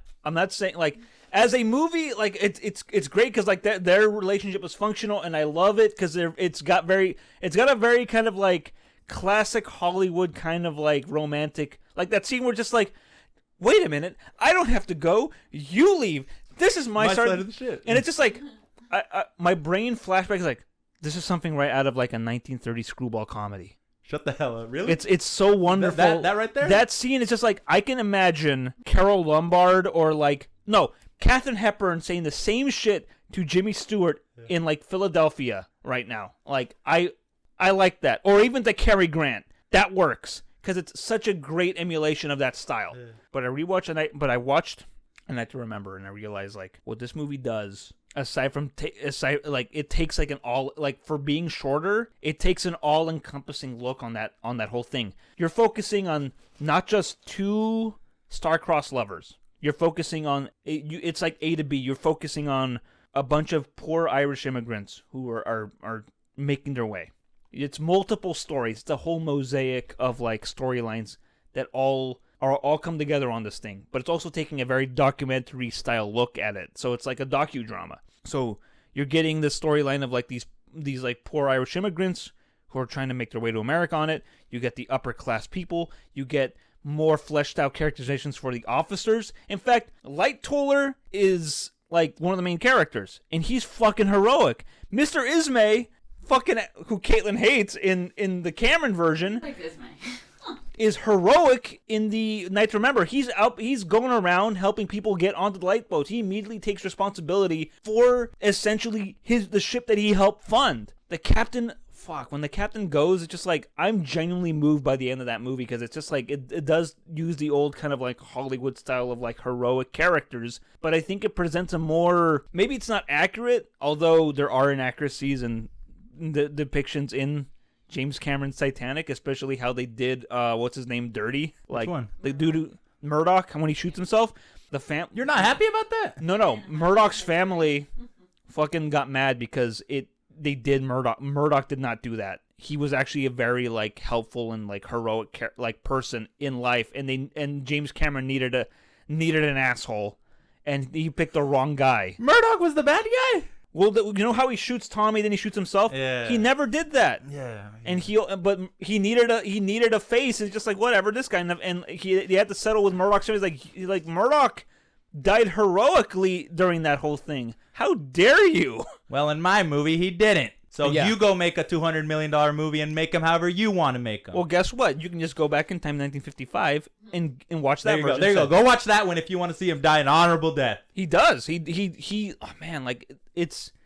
saying, like, as a movie, like, it's great because, like, their relationship is functional, and I love it because it's got a very kind of, like, classic Hollywood kind of, like, romantic, like, that scene where just, like, wait a minute, I don't have to go. You leave. This is my side of the shit. And it's just like, my brain flashback is like, this is something right out of like a 1930s screwball comedy. Shut the hell up! Really? It's so wonderful. That right there. That scene is just like, I can imagine Carol Lombard or Katharine Hepburn saying the same shit to Jimmy Stewart in like Philadelphia right now. Like I like that, or even to Cary Grant. That works because it's such a great emulation of that style. Yeah. But I watched A Night to Remember, and I realized like what this movie does. Aside from it takes like for being shorter, it takes an all-encompassing look on that whole thing. You're focusing on not just two star-crossed lovers. You're focusing on it's like A to B. You're focusing on a bunch of poor Irish immigrants who are making their way. It's multiple stories. It's a whole mosaic of like storylines that all come together on this thing, but it's also taking a very documentary style look at it. So it's like a docudrama. So you're getting the storyline of like these like poor Irish immigrants who are trying to make their way to America on it. You get the upper class people. You get more fleshed out characterizations for the officers. In fact, Light Toller is like one of the main characters, and he's fucking heroic. Mr. Ismay, fucking who Caitlin hates in the Cameron version. Like Ismay. Is heroic in the Night to Remember. He's going around helping people get onto the lifeboats. He immediately takes responsibility for essentially the ship that he helped fund. The captain, when the captain goes, it's just like, I'm genuinely moved by the end of that movie, because it's just like, it does use the old kind of like Hollywood style of like heroic characters, but I think it presents a more, maybe it's not accurate, although there are inaccuracies in the depictions in James Cameron's Titanic, especially how they did what's his name dirty. Like, which one? The dude Murdoch, when he shoots himself. You're not happy about that? No. Murdoch's family fucking got mad because they did Murdoch. Murdoch did not do that. He was actually a very like helpful and like heroic like person in life, and James Cameron needed an asshole, and he picked the wrong guy. Murdoch was the bad guy. Well, you know how he shoots Tommy, then he shoots himself. Yeah. He never did that. Yeah. And he needed a face. It's just like, whatever, this guy, and he had to settle with Murdoch. So he's like Murdoch died heroically during that whole thing. How dare you? Well, in my movie, he didn't. So you go make a $200 million movie and make him however you want to make him. Well, guess what? You can just go back in time, 1955, and watch that version. There you go. Go watch that one if you want to see him die an honorable death. He does. He. Oh man, like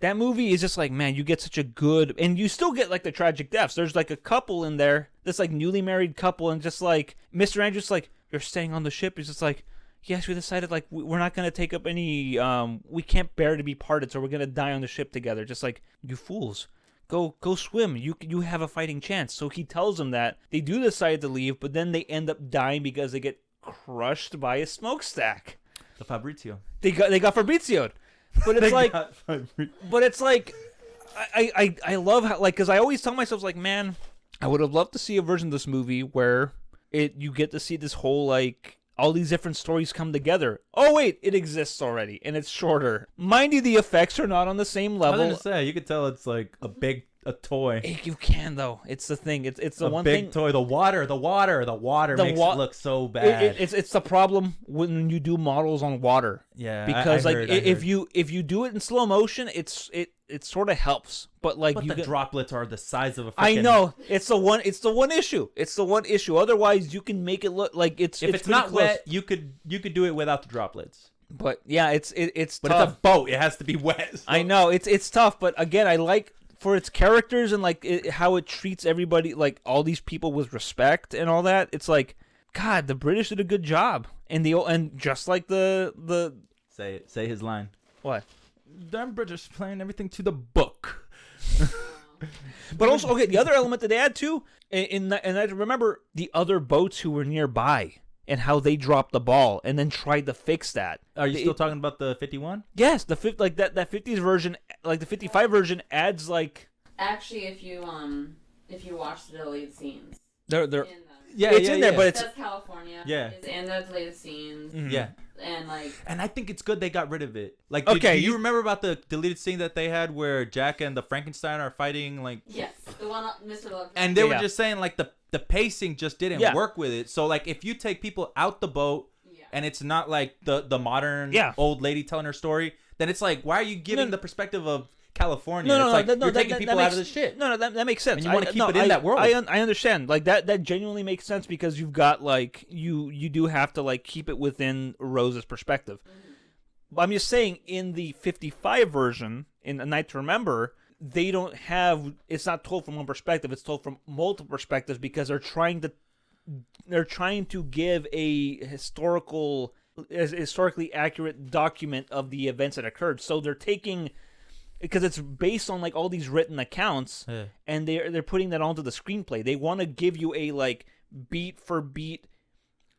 that movie is just like, man, you get such a good, and you still get like the tragic deaths. There's like a couple in there, this like newly married couple, and just like Mr. Andrews, like, you're staying on the ship. He's just like, yes, we decided like we're not gonna take up any. We can't bear to be parted, so we're gonna die on the ship together. Just like, you fools. Go swim. You have a fighting chance. So he tells them that. They do decide to leave, but then they end up dying because they get crushed by a smokestack. The Fabrizio. They got Fabrizio'd. But it's like, I love how, like, because I always tell myself, like, man, I would have loved to see a version of this movie where you get to see this whole like all these different stories come together. Oh wait, it exists already, and it's shorter. Mind you, the effects are not on the same level. I was gonna say, you could tell it's like a toy. You can though. It's the thing. It's the one thing. A big toy. The water makes it look so bad. It's the problem when you do models on water. Yeah, because if you do it in slow motion, it sort of helps. But the droplets are the size of a. I know, it's the one issue. It's the one issue. Otherwise, you can make it look like if it's not close. Wet, you could do it without the droplets. But yeah, it's but tough. It's a boat. It has to be wet. So. I know it's tough, but again, I like for its characters and like how it treats everybody, like all these people with respect and all that. It's like, God, the British did a good job, and just like the say his line. What? Damn British playing everything to the book. But also, okay, the other element that they add too, and I remember the other boats who were nearby and how they dropped the ball and then tried to fix that. Are you still talking about the 51? Yes, that 50s version, like the 55 version adds like. Actually, if you watch the deleted scenes, they're in the, it's in there, but it's California. Yeah, it's in the deleted scenes. Mm-hmm. Yeah. And I think it's good they got rid of it. Like, do you remember about the deleted scene that they had where Jack and the Frankenstein are fighting? Like, yes, the one Mr. Love. And they were just saying like the pacing just didn't work with it. So like if you take people out the boat and it's not like the modern old lady telling her story, then it's like, why are you giving the perspective of California? You're taking people out of the shit. No, that makes sense. And you want to keep it in that world. I understand. Like that genuinely makes sense because you've got like you do have to like keep it within Rose's perspective. But I'm just saying, in the 55 version, in A Night to Remember, they don't have. It's not told from one perspective. It's told from multiple perspectives because they're trying to give a historically accurate document of the events that occurred. So they're taking, because it's based on like all these written accounts, and they're putting that onto the screenplay. They want to give you a like beat for beat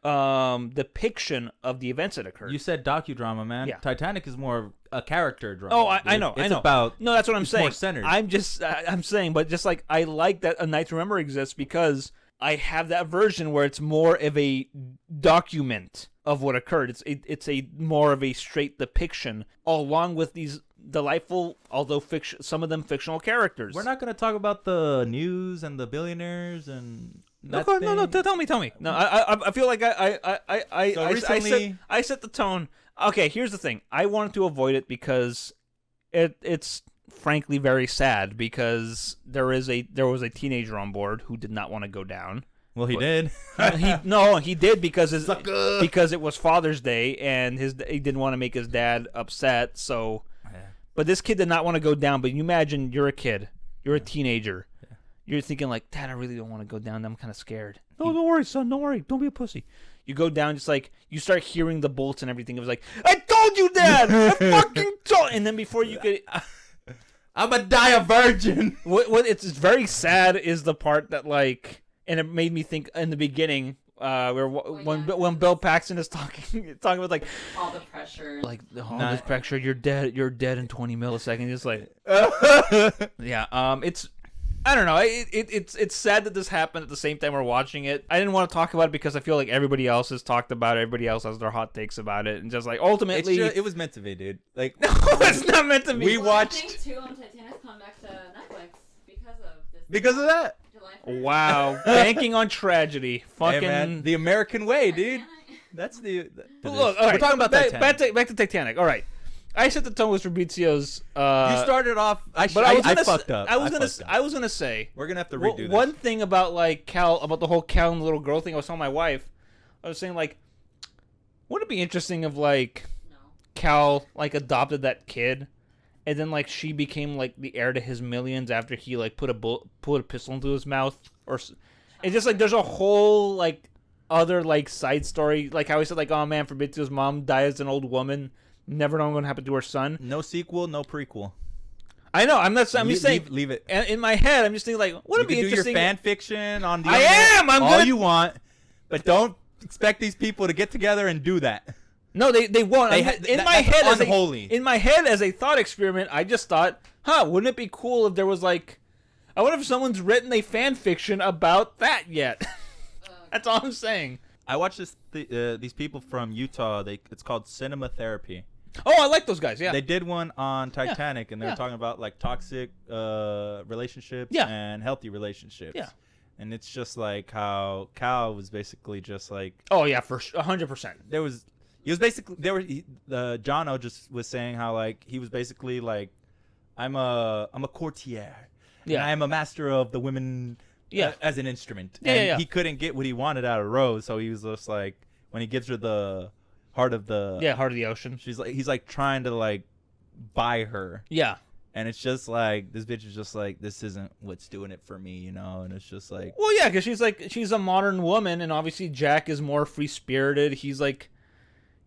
depiction of the events that occurred. You said docudrama, man. Yeah. Titanic is more a character drama. Oh, I know. It's I know. about. No, that's what I'm saying. More centered. I'm saying, but just like I like that A Night to Remember exists because I have that version where it's more of a document of what occurred. It's a more of a straight depiction, along with these delightful, although some of them fictional characters. We're not going to talk about the news and the billionaires and. No, tell me. No, I feel like I set the tone. Okay, here's the thing. I wanted to avoid it because it's frankly very sad because there was a teenager on board who did not want to go down. Well, he did. He did because it was Father's Day and he didn't want to make his dad upset. So, but this kid did not want to go down. But you imagine you're a kid, you're a teenager. You're thinking like, Dad, I really don't want to go down. I'm kind of scared. No, don't worry, son. Don't worry. Don't be a pussy. You go down, just like you start hearing the bolts and everything. It was like, I told you, Dad. I fucking told. And then before you could, I'm a die a virgin. What it's very sad is the part that like, and it made me think in the beginning, when Bill Paxton is talking about like all the pressure, like this pressure. You're dead in 20 milliseconds. It's like, yeah. It's. I don't know. It's sad that this happened at the same time we're watching it. I didn't want to talk about it because I feel like everybody else has talked about it. Everybody else has their hot takes about it, and just like ultimately, it was meant to be, dude. Like, no, it's not meant to be. We watched. I think too, Titanic's come back to Netflix because of this. Because of that. Wow, banking on tragedy. Fucking hey, man, the American way, dude. That's the. Look, all right, we're talking about Titanic. Back to Titanic. All right. I set the tone with Fabrizio's. You started off. I fucked up. I was gonna say. We're gonna have to redo this. One thing about like Cal, about the whole Cal and the little girl thing. I was telling my wife. I was saying like, wouldn't it be interesting if like Cal like adopted that kid, and then like she became like the heir to his millions after he like put a pistol into his mouth, or it's just like there's a whole like other like side story, like how he said like, oh man, Fabrizio's mom died as an old woman. Never know what's going to happen to her son. No sequel, no prequel. I know. I'm just saying. Leave it. And in my head, I'm just thinking like, what would be interesting? You can do your fan fiction on the I'm all you want, but don't expect these people to get together and do that. No, they won't. In my head, as a thought experiment, I just thought, wouldn't it be cool if there was like, I wonder if someone's written a fan fiction about that yet. That's all I'm saying. I watched these people from Utah. It's called Cinema Therapy. Oh, I like those guys. Yeah, they did one on Titanic, and they were talking about like toxic relationships and healthy relationships. Yeah, and it's just like how Cal was basically just like. Oh yeah, for 100%. Jono just was saying how like he was basically like, I'm a courtier. Yeah, and I am a master of the women. Yeah, as an instrument. And he couldn't get what he wanted out of Rose, so he was just like, when he gives her the heart of the ocean. He's like trying to like buy her. Yeah. And it's just like, this bitch is just like, this isn't what's doing it for me, you know? And it's just like, well, yeah, because she's a modern woman, and obviously Jack is more free spirited. He's like,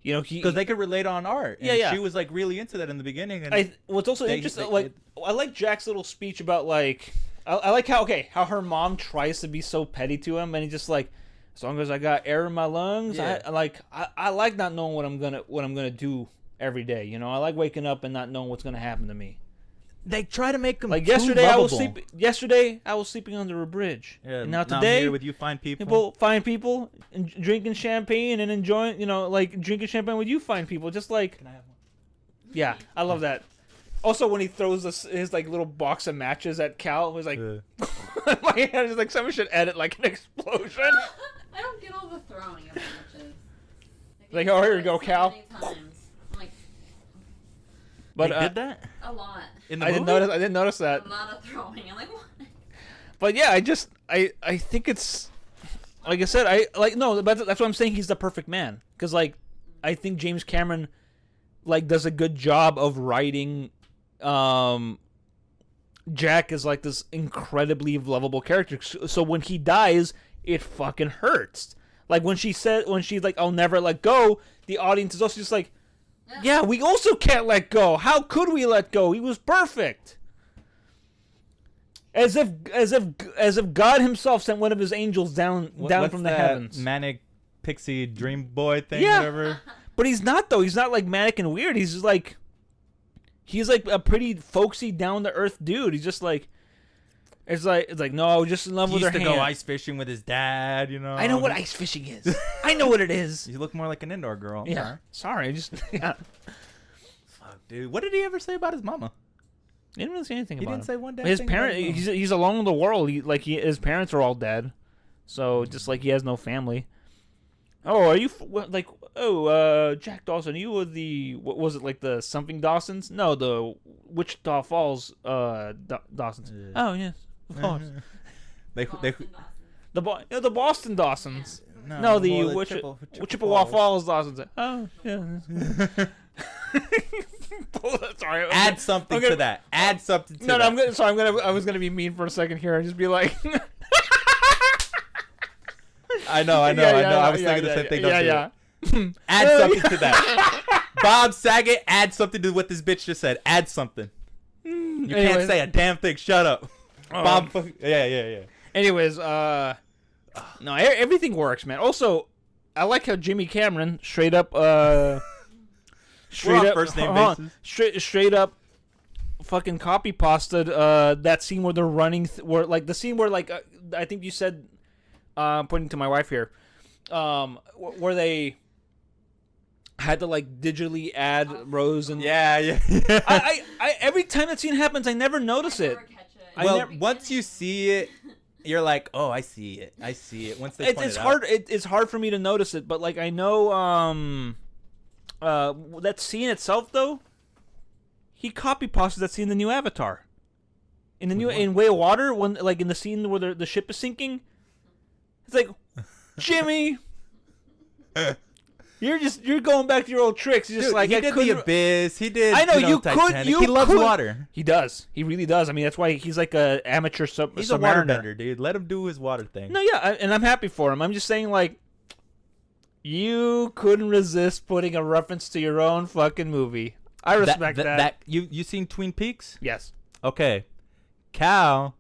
you know, because they could relate on art. And she was like really into that in the beginning. And what's also interesting, I like Jack's little speech about like. I like how her mom tries to be so petty to him, and he's just like, as long as I got air in my lungs, I like not knowing what I'm gonna do every day. You know, I like waking up and not knowing what's gonna happen to me. They try to make him like too yesterday. lovable. Yesterday I was sleeping under a bridge. Yeah, and now today, I'm here with you fine people and drinking champagne and enjoying, you know, like drinking champagne with you fine people. Just like, can I have one? Yeah, I love that. Also, when he throws his like little box of matches at Cal, it was like, my head is like, someone should edit like an explosion. I don't get all the throwing of matches. Like, oh, here you go, Cal. So many times. I'm like, But he did that A lot. in the I movie? didn't notice that. A lot of throwing. I'm like, what? But yeah, I think it's like I said, but that's what I'm saying. He's the perfect man because like I think James Cameron like does a good job of writing Jack is like this incredibly lovable character. So when he dies, it fucking hurts. Like when she's like, "I'll never let go," the audience is also just like, "Yeah, we also can't let go. How could we let go? He was perfect." As if God Himself sent one of His angels down from the heavens. Manic pixie dream boy thing, Yeah. whatever. But he's not though. He's not like manic and weird. He's like a pretty folksy, down to earth dude. He's just like, it's like no, I was just in love with her He used hand. to go ice fishing with his dad, you know. I know what ice fishing is. I know what it is. You look more like an indoor girl. Yeah. Sorry, I just yeah. Fuck, dude. What did he ever say about his mama? He didn't really say anything He about didn't him. say one damn His thing parent, about his mama. he's alone in the world. His parents are all dead, so just like he has no family. Oh, are you Jack Dawson? You were what was it, like the something Dawsons? No, the Wichita Falls Dawsons. Oh yes, of course. They Boston Dawson. The Boston Dawsons. No, the Chippewa Falls Dawsons. Oh yeah. Sorry. Add something to that. Add something to No, that. I was gonna be mean for a second here and just be like. I know. I was thinking the same thing. Yeah. Add something to that. Bob Saget, add something to what this bitch just said. Add something. You can't say a damn thing. Shut up. Bob. Yeah. Anyways, no, everything works, man. Also, I like how Jimmy Cameron straight up first name basis. straight up fucking copy pasted that scene where they're running where like the scene where like I think you said pointing to my wife here where they had to like digitally add Rose and Yeah. I every time that scene happens I never notice it. Well, once you see it, you're like, oh, I see it. Once they point it's it hard. out. It's hard for me to notice it, but like I know that scene itself though. He copy pasted that scene in the new Avatar. In Way of Water, when like in the scene where the ship is sinking, it's like, Jimmy, you're going back to your old tricks. You're just Dude, like he did the Abyss. He did. I know you Titanic. could. He loves water. He does. He really does. I mean, that's why he's like a amateur He's a waterbender, dude. Let him do his water thing. No, yeah, and I'm happy for him. I'm just saying, like, you couldn't resist putting a reference to your own fucking movie. I respect that. You seen Twin Peaks? Yes. Okay. Cal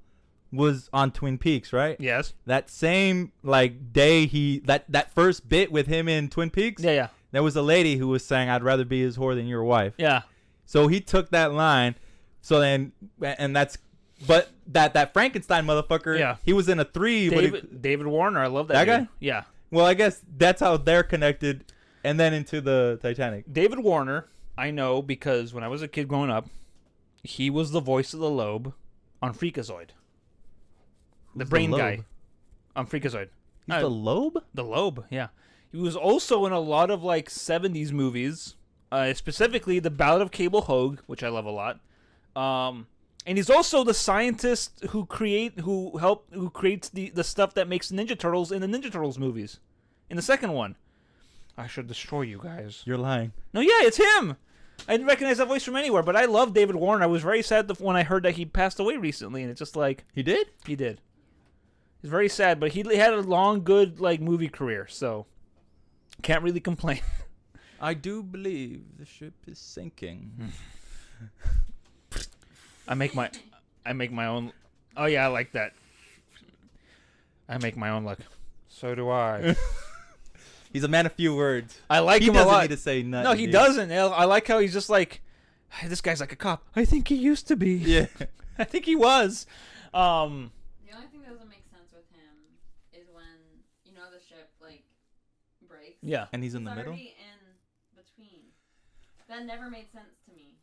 was on Twin Peaks, right? Yes. That same like day that first bit with him in Twin Peaks. Yeah. There was a lady who was saying, "I'd rather be his whore than your wife." Yeah. So he took that line. So then, and that's, but that Frankenstein motherfucker. Yeah. He was in a 3. David Warner. I love that. That dude. guy? Yeah. Well, I guess that's how they're connected, and then into the Titanic. David Warner, I know because when I was a kid growing up, he was the voice of the Loeb on Freakazoid. The brain guy on Freakazoid. He's the Loeb? The Loeb, yeah. He was also in a lot of like 70s movies, specifically The Ballad of Cable Hogue, which I love a lot. And he's also the scientist who creates the stuff that makes Ninja Turtles in the Ninja Turtles movies. In the second one. I should destroy you guys. You're lying. No, yeah, it's him. I didn't recognize that voice from anywhere, but I love David Warner. I was very sad when I heard that he passed away recently, and it's just like... He did? He did. He's very sad, but he had a long, good like movie career, so can't really complain. I do believe the ship is sinking. I make my own. Oh yeah, I like that. I make my own luck. So do I. He's a man of few words. I like him a lot. He doesn't need to say nothing. No, he doesn't. I like how he's just like, hey, this guy's like a cop. I think he used to be. Yeah. I think he was. The only thing that doesn't make sense with him is when the ship like breaks. Yeah. And he's in the middle. Already in between. That never made sense to me.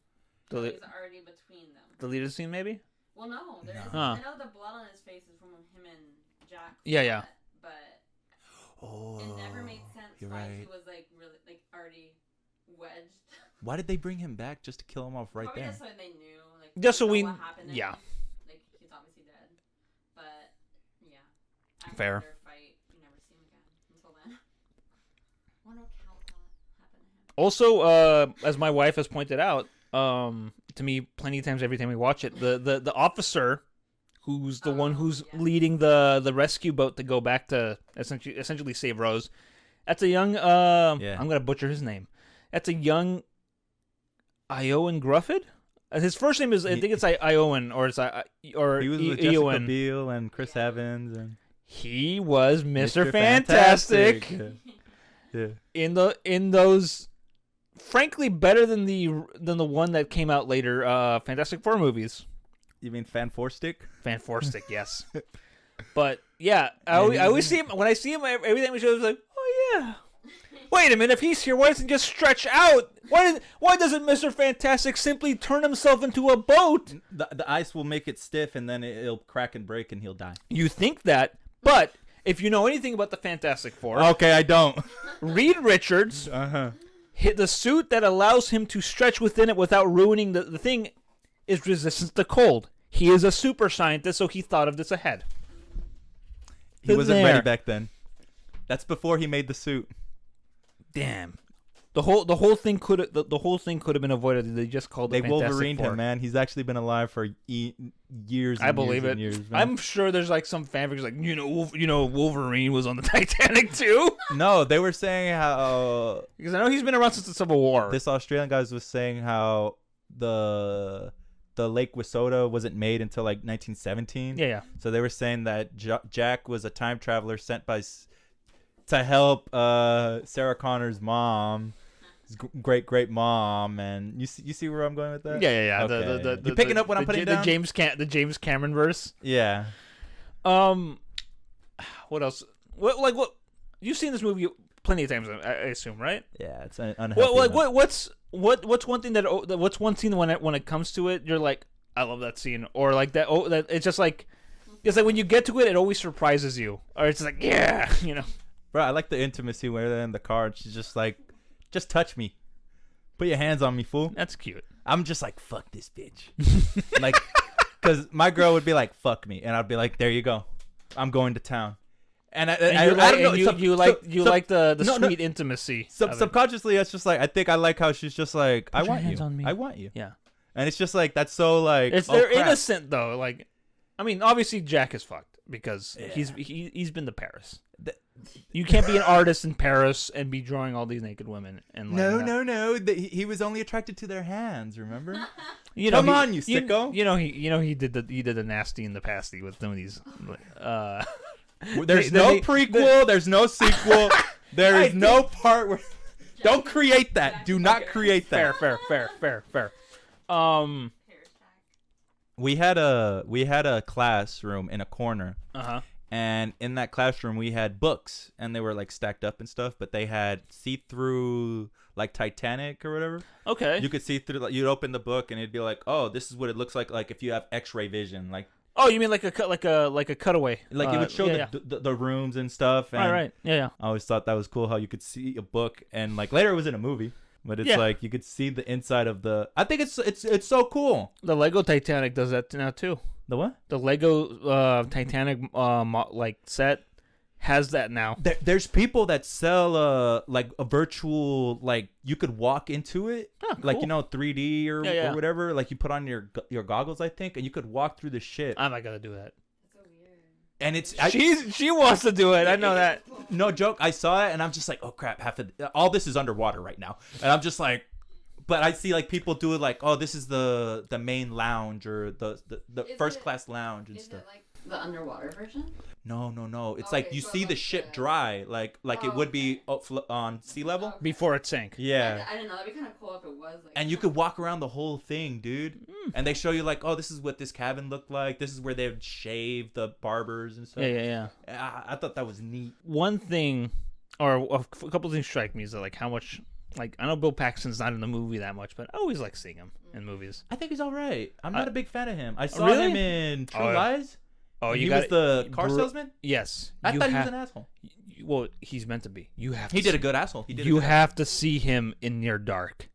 He's already between them. The leader scene, maybe. Well, no, there is. Huh. I know the blood on his face is from him and Jack. Yeah. But Oh, it never made sense you're why right. he was like really like already wedged. Why did they bring him back just to kill him off right Probably there? just so they knew, like, Just so know we, what happened to yeah. him. Like, he's obviously dead. But, yeah. After Fair. their fight, you never see him again until then. Wonder what Cal thought happened to him. Also, as my wife has pointed out, to me plenty of times every time we watch it, the officer who's the one who's leading the rescue boat to go back to essentially save Rose. That's a young I'm gonna butcher his name. That's a young Iowan Grufford. His first name is I think it's Iowan or it's or he was with Jessica Biel and Chris Evans and he was Mr. Fantastic. Yeah. In those, frankly, better than the one that came out later, Fantastic Four movies. You mean Fan Four Stick? Fan Four Stick, yes. But yeah, I always see him when I see him. Every time we show, I was like, oh yeah. Wait a minute, if he's here, why doesn't he just stretch out? Why doesn't Mr. Fantastic simply turn himself into a boat? The ice will make it stiff, and then it'll crack and break, and he'll die. You think that, but if you know anything about the Fantastic Four, okay, I don't. Reed Richards, hit the suit that allows him to stretch within it without ruining the thing is resistance to cold. He is a super scientist, so he thought of this ahead. He wasn't ready back then. That's before he made the suit. Damn. The whole thing could have been avoided. They just called it Fantastic Wolverined Four. him, man. He's actually been alive for years. I believe it. Years, I'm sure there's like some fanfics like Wolverine was on the Titanic too. No, they were saying how because I know he's been around since the Civil War. This Australian guy was saying how the Lake Wissota wasn't made until like 1917. Yeah. So they were saying that Jack was a time traveler sent to help Sarah Connor's mom, his great mom, and you see where I'm going with that? Yeah. Okay. You picking up what I'm putting down? The James Cameron verse. Yeah. What else? What? You've seen this movie plenty of times, I assume, right? Yeah, it's unhealthy. What's one thing what's one scene when it comes to it, you're like, I love that scene, or like that. Oh, that it's just like, it's like when you get to it, it always surprises you, or it's like, yeah, Bro, I like the intimacy where they're in the car and she's just like, just touch me. Put your hands on me, fool. That's cute. I'm just like, fuck this bitch. Like, because my girl would be like, fuck me. And I'd be like, there you go. I'm going to town. And I don't know. You like the sweet intimacy. Subconsciously, it's just like, I think I like how she's just like, I want you. On me. I want you. Yeah. And it's just like, that's so like, they're innocent though. Like, I mean, obviously Jack is fucked because he's been to Paris. You can't be an artist in Paris and be drawing all these naked women. And no. He was only attracted to their hands. Remember? Come on, you sicko. He did the nasty and the pasty with some of these. There's no prequel. There's no sequel. There is no part where. Don't create that. Do not create that. Fair. We had a classroom in a corner. And in that classroom, we had books, and they were like stacked up and stuff. But they had see-through, like Titanic or whatever. Okay. You could see through. Like, you'd open the book, and it'd be like, "Oh, this is what it looks like if you have X-ray vision." Like, oh, you mean like a cutaway? Like it would show the rooms and stuff. And right. Yeah. I always thought that was cool how you could see a book, and like later it was in a movie. But it's like you could see the inside of the. I think it's so cool. The Lego Titanic does that now too. The what? The Lego Titanic like set has that now. There's people that sell like a virtual, like you could walk into it, cool. like 3D or whatever. Like you put on your goggles, I think, and you could walk through the shit. I'm not gonna do that. And it's she wants to do it. I know that. No joke. I saw it and I'm just like, oh crap! All this is underwater right now, and I'm just like, but I see like people do it like, oh, this is the main lounge or the first class lounge and stuff. Is it like the underwater version? No. It's like you see the ship dry, like it would be on sea level before it sank. Yeah. I didn't know. That'd be kind of cool if it was. Like, and you could walk around the whole thing, dude. And they show you like, oh, this is what this cabin looked like. This is where they would shave the barbers and stuff. Yeah. I thought that was neat. One thing, or a couple things strike me is that, like how much. Like, I know Bill Paxton's not in the movie that much, but I always like seeing him in movies. I think he's all right. I'm not a big fan of him. I saw really? him in True Lies. Oh, he was the car salesman? Yes. I thought he was an asshole. Well, he's meant to be. He did a good asshole. You have to see him in Near Dark.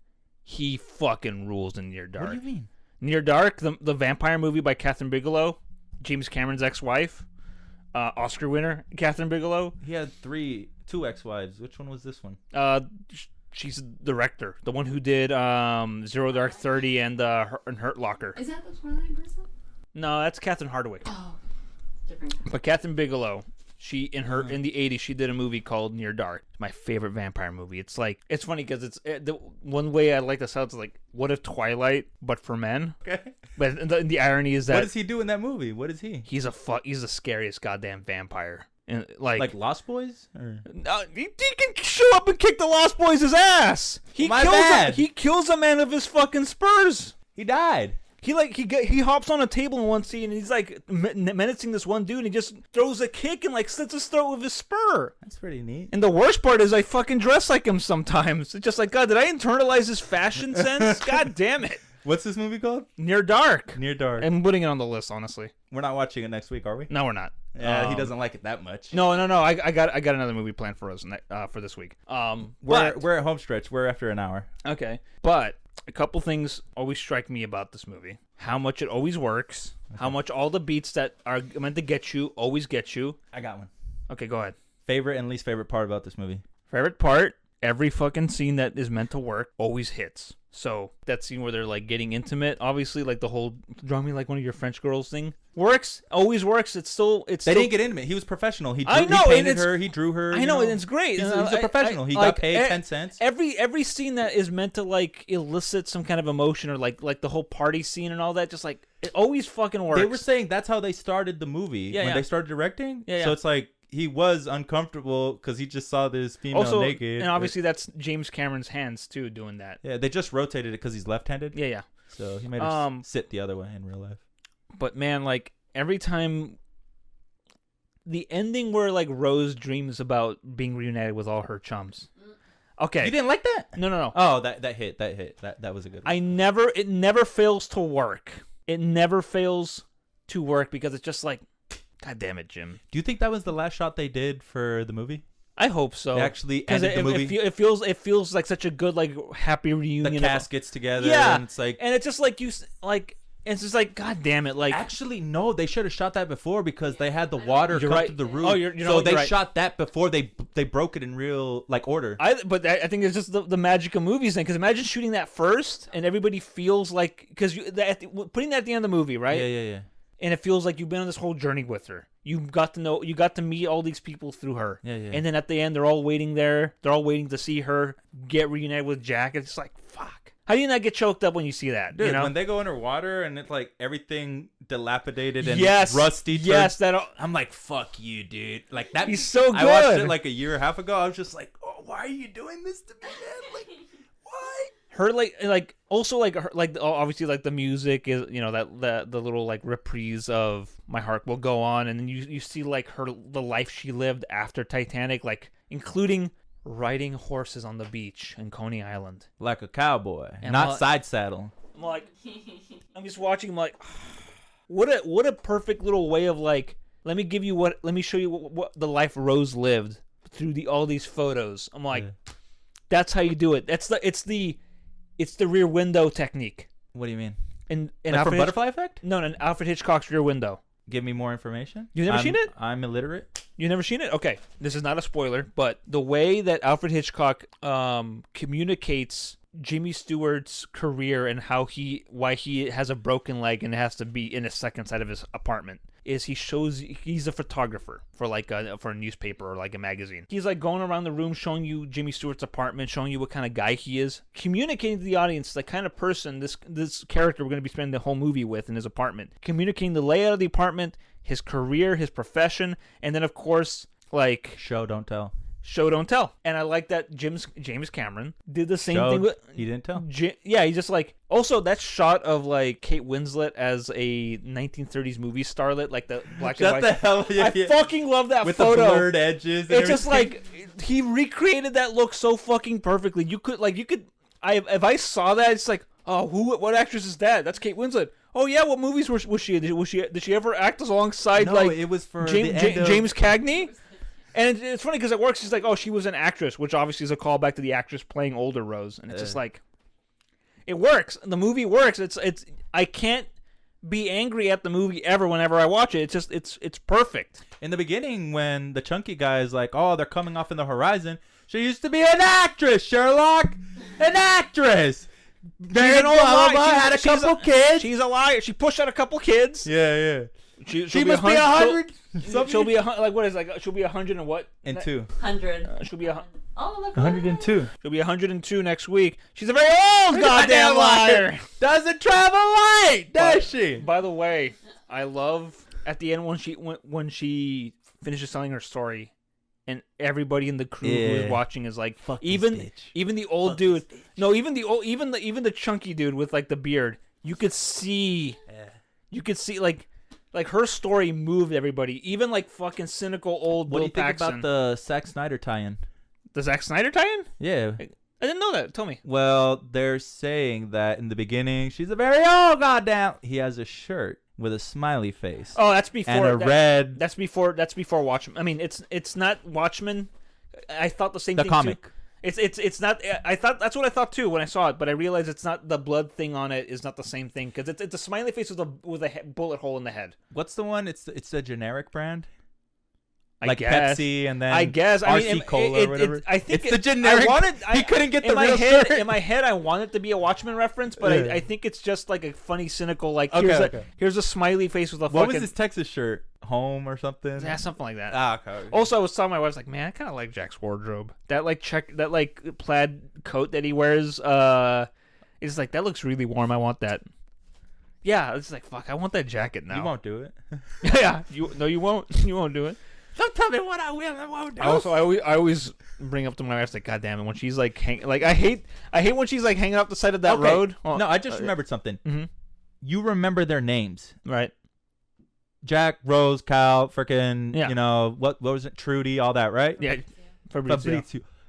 he fucking rules in Near Dark. What do you mean? Near Dark, the vampire movie by Catherine Bigelow, James Cameron's ex-wife, Oscar winner Catherine Bigelow. He had two ex-wives. Which one was this one? She's the director, the one who did Zero Dark 30 and Hurt Locker. Is that the Twilight person? No, that's Catherine Hardwicke. Oh, different. But Catherine Bigelow, she in the 80s, she did a movie called Near Dark. It's my favorite vampire movie. It's funny because the one way I like to sell it is like, what if Twilight but for men? Okay. But the irony is that what does he do in that movie? What is he? He's the scariest goddamn vampire. And like Lost Boys? Or? He can show up and kick the Lost Boys' ass. He kills a man of his fucking spurs. He died. He hops on a table in one scene and he's like menacing this one dude and he just throws a kick and like slits his throat with his spur. That's pretty neat. And the worst part is I fucking dress like him sometimes. It's just like, God, did I internalize his fashion sense? God damn it. What's this movie called? Near Dark. Near Dark. I'm putting it on the list, honestly. We're not watching it next week, are we? No, we're not. Yeah, he doesn't like it that much. No. I got another movie planned for us for this week. We're at home stretch. We're after an hour. Okay, but a couple things always strike me about this movie: how much it always works, how much all the beats that are meant to get you always get you. I got one. Okay, go ahead. Favorite and least favorite part about this movie? Favorite part: every fucking scene that is meant to work always hits. So that scene where they're like getting intimate, obviously, like the whole "draw me like one of your French girls" thing works, always works. They didn't get intimate. He was professional. He painted her. He drew her. I know, and it's great. He's a professional. He got paid 10 cents. Every scene that is meant to like elicit some kind of emotion or like the whole party scene and all that, just like it always fucking works. They were saying that's how they started the movie when they started directing. Yeah. So it's like he was uncomfortable because he just saw this female naked. And obviously that's James Cameron's hands too doing that. Yeah, they just rotated it because he's left-handed. Yeah. So he made her sit the other way in real life. But man, like every time the ending where like Rose dreams about being reunited with all her chums. Okay. You didn't like that? No. Oh, that hit. That was a good one. It never fails to work. It never fails to work because it's just like, God damn it, Jim. Do you think that was the last shot they did for the movie? I hope so. They actually ended the movie. It feels like such a good like happy reunion. The cast gets together. Yeah, and it's like, and it's just like it's just like, God damn it, like actually no, they should have shot that before because they had the water come through the roof. Oh, you're so they right. shot that before they broke it in real like order. But I think it's just the magic of movies then, because imagine shooting that first and everybody feels like because putting that at the end of the movie, right? Yeah. And it feels like you've been on this whole journey with her. You got to meet all these people through her. Yeah. And then at the end, they're all waiting there. They're all waiting to see her get reunited with Jack. It's like, fuck. How do you not get choked up when you see that? Dude, you know? when they go underwater and it's like everything dilapidated and rusty. Yes, I'm like, fuck you, dude. Like that. He's so good. I watched it like a year and a half ago. I was just like, oh, why are you doing this to me, man? Like, why? Her obviously like the music is, you know, that the little like reprise of My Heart Will Go On, and then you see like the life she lived after Titanic, like including riding horses on the beach in Coney Island like a cowboy, and not side saddle. I'm like, I'm just watching. I'm like, what a perfect little way of like, let me show you what the life Rose lived through all these photos. I'm like, that's how you do it. It's the Rear Window technique. What do you mean? And like from Butterfly Effect? No, Alfred Hitchcock's Rear Window. Give me more information. You've never seen it? I'm illiterate. You've never seen it? Okay. This is not a spoiler, but the way that Alfred Hitchcock communicates Jimmy Stewart's career and why he has a broken leg and has to be in a second side of his apartment is he's a photographer for for a newspaper or like a magazine. He's like going around the room showing you Jimmy Stewart's apartment, showing you what kind of guy he is, communicating to the audience the kind of person this character we're going to be spending the whole movie with in his apartment, communicating the layout of the apartment, his career, his profession, and then of course like show don't tell. Show don't tell. And I like that James Cameron did the same thing with he didn't tell. Yeah, he just like also that shot of like Kate Winslet as a 1930s movie starlet, like the black and white. Shut the hell yeah, I fucking love that with photo. The blurred edges. It's just like he recreated that look so fucking perfectly. You could if I saw that, it's like, oh, what actress is that? That's Kate Winslet. Oh yeah, what movies was she in? Did she ever act alongside it was for James Cagney? And it's funny because it works. She's like, oh, she was an actress, which obviously is a callback to the actress playing older Rose. And it's just like, It works. The movie works. It's. I can't be angry at the movie ever whenever I watch it. It's just it's perfect. In the beginning, when the chunky guy is like, "Oh, they're coming off in the horizon," she used to be an actress, Sherlock, an actress. She's an old liar. Had a couple kids. She's a liar. She pushed out a couple kids. Yeah. She must be 100. She'll be like what is like? She'll be 100 and what? And 2. 100. She'll be 102. She'll be 102 next week. She's a very old goddamn liar. Doesn't travel light, does she? By the way, I love at the end when she finishes telling her story, and everybody in the crew who is watching is like, even the old dude. No, even the chunky dude with like the beard. You could see like her story moved everybody. Even like fucking cynical old Bill Paxton. What do you think about the Zack Snyder tie-in? The Zack Snyder tie-in? Yeah. I didn't know that. Tell me. Well, they're saying that in the beginning, she's a very old goddamn. He has a shirt with a smiley face. Oh, that's before. And red. That's before Watchmen. I mean, it's not Watchmen. I thought the same thing. The comic. Too. It's not. I thought that's what I thought too when I saw it, but I realized it's not the blood thing on it is not the same thing because it's a smiley face with a bullet hole in the head. What's the one? It's a generic brand. I guess. Pepsi and then I guess RC Cola or whatever. I think it's the generic. He couldn't get the real shirt. In my head, I want it to be a Watchmen reference, but I think it's just like a funny, cynical like. Here's a smiley face with a. What was his Texas shirt? Home or something? Yeah, something like that. Okay. Also, I was telling my wife, like, man, I kind of like Jack's wardrobe. That plaid coat that he wears. It's like that looks really warm. I want that. Yeah, it's like fuck. I want that jacket now. You won't do it. Yeah, you won't. You won't do it. Don't tell me what I will and won't do. Also, I always bring up to my wife like, God damn it, when she's like, I hate when she's like hanging off the side of that road. Oh, no, I just remembered something. Mm-hmm. You remember their names, right? Jack, Rose, Cal, freaking, yeah. You know what was it? Trudy, all that, right? Yeah, Fabrizio.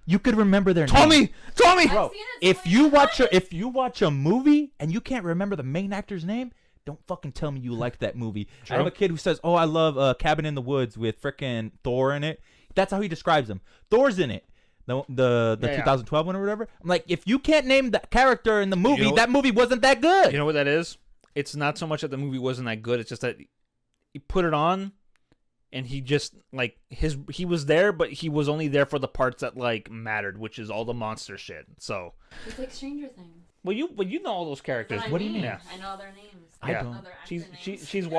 You could remember their names. Tommy, bro. If you watch a movie and you can't remember the main actor's name. Don't fucking tell me you liked that movie. True. I have a kid who says, "Oh, I love Cabin in the Woods with frickin' Thor in it." That's how he describes him. Thor's in it. The 2012 one or whatever. I'm like, if you can't name the character in the movie, that movie wasn't that good. You know what that is? It's not so much that the movie wasn't that good. It's just that he put it on, and he just like he was there, but he was only there for the parts that like mattered, which is all the monster shit. So it's like Stranger Things. Well, you know all those characters. What do you mean? Yeah. I know their names. I don't. She's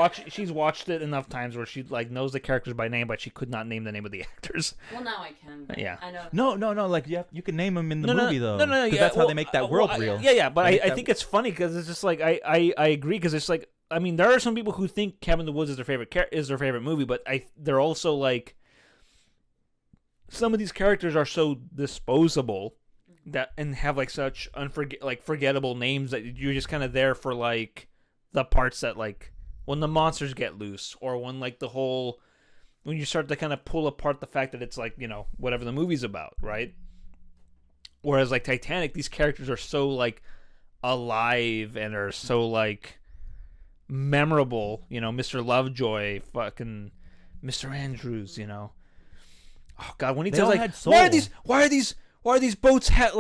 watched it enough times where she like knows the characters by name, but she could not name the name of the actors. Well, now I can. Yeah. I know. No. Like you can name them in the movie though. No. Yeah, that's how they make that world real. Yeah. But I think it's funny because it's just like I agree because it's like I mean there are some people who think Cabin in the Woods is their favorite movie, but they're also like some of these characters are so disposable. That and have like such forgettable names that you're just kind of there for like the parts that like when the monsters get loose or when like when you start to kind of pull apart the fact that it's like whatever the movie's about, right? Whereas like Titanic, these characters are so like alive and are so like memorable, Mr. Lovejoy, fucking Mr. Andrews, Oh God, when he tells like why are these boats half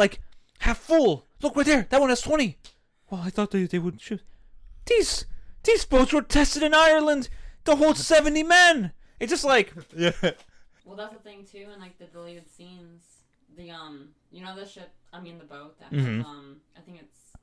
full? Look right there. That one has 20. Well, I thought they would shoot. These boats were tested in Ireland to hold 70 men. It's just like yeah. Well, that's the thing too, in like the deleted scenes, the the ship. I mean the boat that I think it's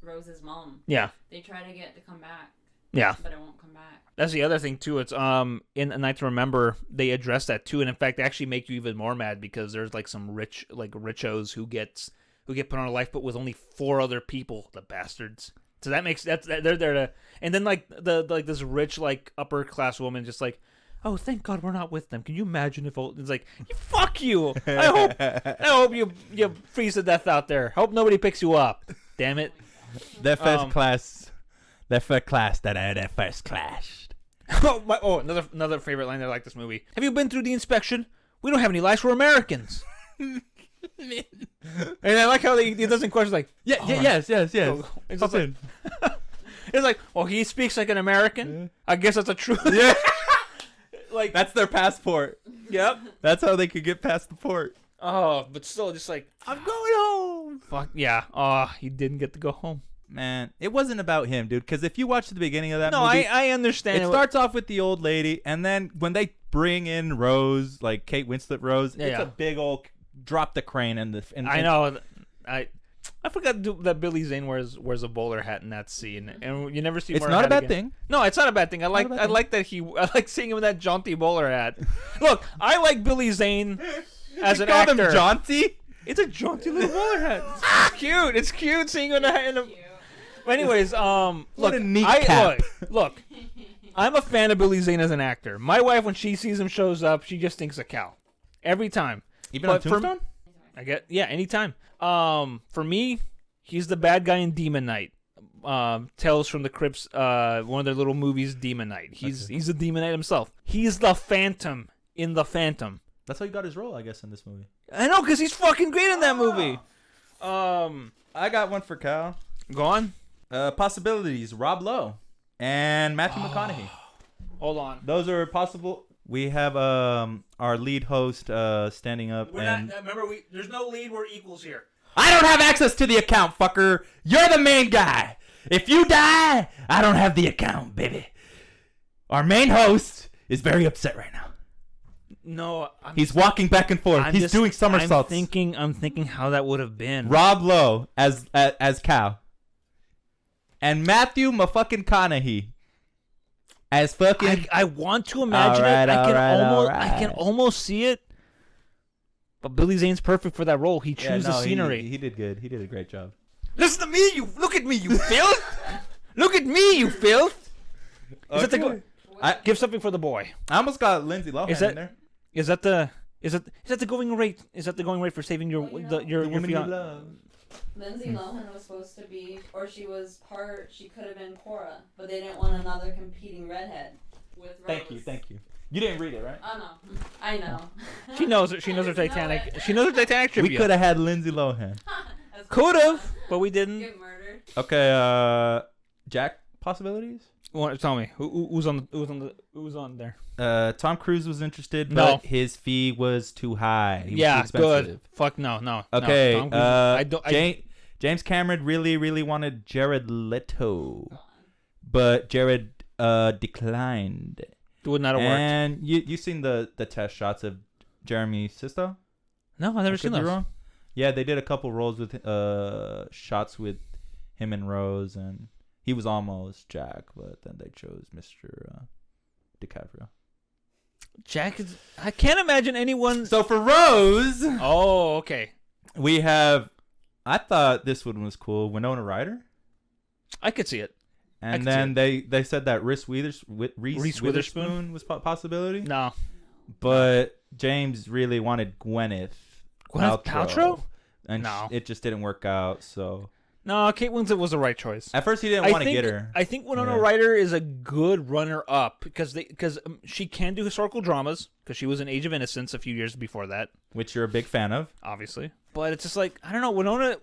Rose's mom. Yeah. They try to get it to come back. Yeah. But it won't come back. That's the other thing too. It's in A Night to Remember they address that too, and in fact they actually make you even more mad because there's like some richos who get put on a lifeboat with only 4 other people, the bastards. So that makes they're there to, and then like this rich like upper class woman just like, oh thank God we're not with them. Can you imagine if it's like fuck you? I hope you freeze to death out there. Hope nobody picks you up. Damn it. That first class. That first class. Another favorite line that I like this movie. Have you been through the inspection? We don't have any lights. We're Americans. And I like how he doesn't question like yes. It's just like, it's like, well, he speaks like an American. Yeah. I guess that's a truth. Yeah. Like that's their passport. Yep. That's how they could get past the port. Oh, but still, just like I'm going home. Fuck yeah. Oh, he didn't get to go home. Man, it wasn't about him, dude. Because if you watch the beginning of that no, movie, I understand. It starts off with the old lady, and then when they bring in Rose, like Kate Winslet Rose, it's a big old drop the crane in the. I know. I forgot that Billy Zane wears a bowler hat in that scene, and you never see. It's not a bad thing. No, it's not a bad thing. I like that I like seeing him in that jaunty bowler hat. Look, I like Billy Zane as an actor. Him jaunty? It's a jaunty little bowler hat. It's cute. It's cute seeing him in a. Anyways, look, a neat cap. Look, I'm a fan of Billy Zane as an actor. My wife, when she sees him shows up, she just thinks of Cal every time. Even on Tombstone? Anytime. For me, he's the bad guy in Demon Knight. Tales from the Crypts, one of their little movies, Demon Knight. He's a Demon Knight himself. He's the Phantom in The Phantom. That's how he got his role, I guess, in this movie. I know, because he's fucking great in that movie. I got one for Cal. Go on. Possibilities, Rob Lowe and Matthew McConaughey. Hold on. Those are possible. We have our lead host standing up. Remember, there's no lead. We're equals here. I don't have access to the account, fucker. You're the main guy. If you die, I don't have the account, baby. Our main host is very upset right now. No, he's walking back and forth. He's doing somersaults. I'm thinking how that would have been. Rob Lowe as Cal. And Matthew McConaughey as fucking. I want to imagine it. I can almost see it. But Billy Zane's perfect for that role. He chews the scenery. He did good. He did a great job. Listen to me, you look at me, you filth. Look at me, you filth. Give something for the boy. I almost got Lindsay Lohan in there. Is that the going rate? Is that the going rate for saving your woman you love? Lindsay Lohan was supposed to be, or she could have been Cora, but they didn't want another competing redhead with Rose. Thank you. You didn't read it, right? Oh no, I know. She knows her Titanic. She knows her Titanic trivia. We could have had Lindsay Lohan. Could have, but we didn't. Get murdered. Okay, Jack possibilities? Tell me who's on there? Tom Cruise was interested, but his fee was too high. He was too expensive. Good. Fuck no. Okay, James Cameron really wanted Jared Leto, but Jared declined. It would not have worked. And you seen the test shots of Jeremy Sisto? No, I've never seen those. Wrong? Yeah, they did a couple roles with shots with him and Rose, and he was almost Jack, but then they chose Mr. DiCaprio. Jack is. I can't imagine anyone. So for Rose. Oh, okay. We have. I thought this one was cool. Winona Ryder. I could see it. And then they said that Reese Witherspoon was a possibility. No. But James really wanted Gwyneth Paltrow? And it just didn't work out, so. No, Kate Winslet was the right choice. At first, he didn't want to get her. I think Winona Ryder is a good runner-up because she can do historical dramas because she was in Age of Innocence a few years before that. Which you're a big fan of. Obviously. But it's just like, I don't know, Winona,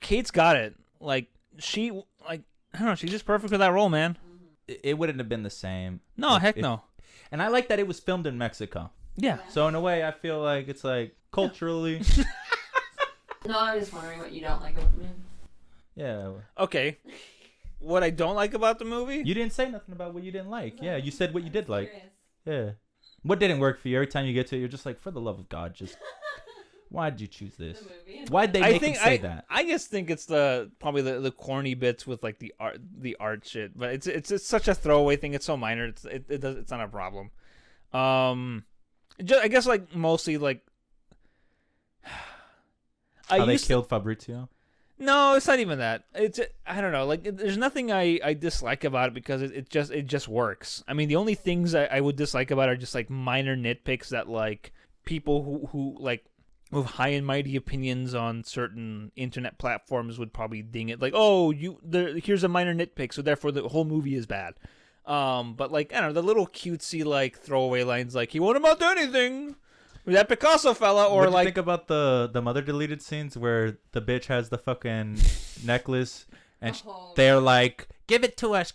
Kate's got it. I don't know, she's just perfect for that role, man. It wouldn't have been the same. No, heck no. And I like that it was filmed in Mexico. Yeah. So in a way, I feel like it's like culturally. No, I was just wondering what you don't like about the movie. Yeah. Okay. What I don't like about the movie? You didn't say nothing about what you didn't like. Yeah, you said what you did like. Yeah. What didn't work for you? Every time you get to it, you're just like, for the love of God, just why'd you choose this? Why'd they make him say that? I just think it's probably the corny bits with like the art shit, but it's such a throwaway thing. It's so minor. It's not a problem. I guess like mostly like how they killed Fabrizio. No, it's not even that. I don't know. Like there's nothing I dislike about it because it just works. I mean, the only things I would dislike about it are just like minor nitpicks that like people who like with high and mighty opinions on certain internet platforms would probably ding it like, oh, here's a minor nitpick, so therefore the whole movie is bad. But like I don't know, the little cutesy like throwaway lines like he won't amount to anything. That Picasso fella, or what do you like think about the mother deleted scenes where the bitch has the fucking necklace and they're like, give it to us,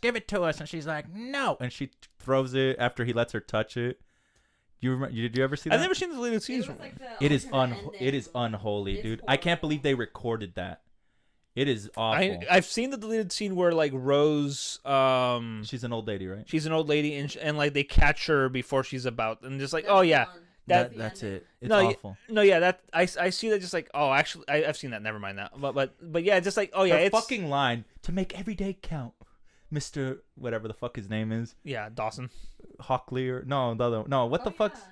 and she's like, no, and she throws it after he lets her touch it. Did you ever see that? I've never seen the deleted scenes. It is unholy, dude. I can't believe they recorded that. It is awful. I've seen the deleted scene where like Rose, she's an old lady, right? She's an old lady, and like they catch her before she's about, and just like, oh yeah, that's it. It's awful. That I see that just like, oh, actually, I've seen that. Never mind that. But yeah, just like, oh yeah, it's fucking line to make every day count, Mr. whatever the fuck his name is. Yeah, Dawson. Hockley or no, the other no. What the fuck's?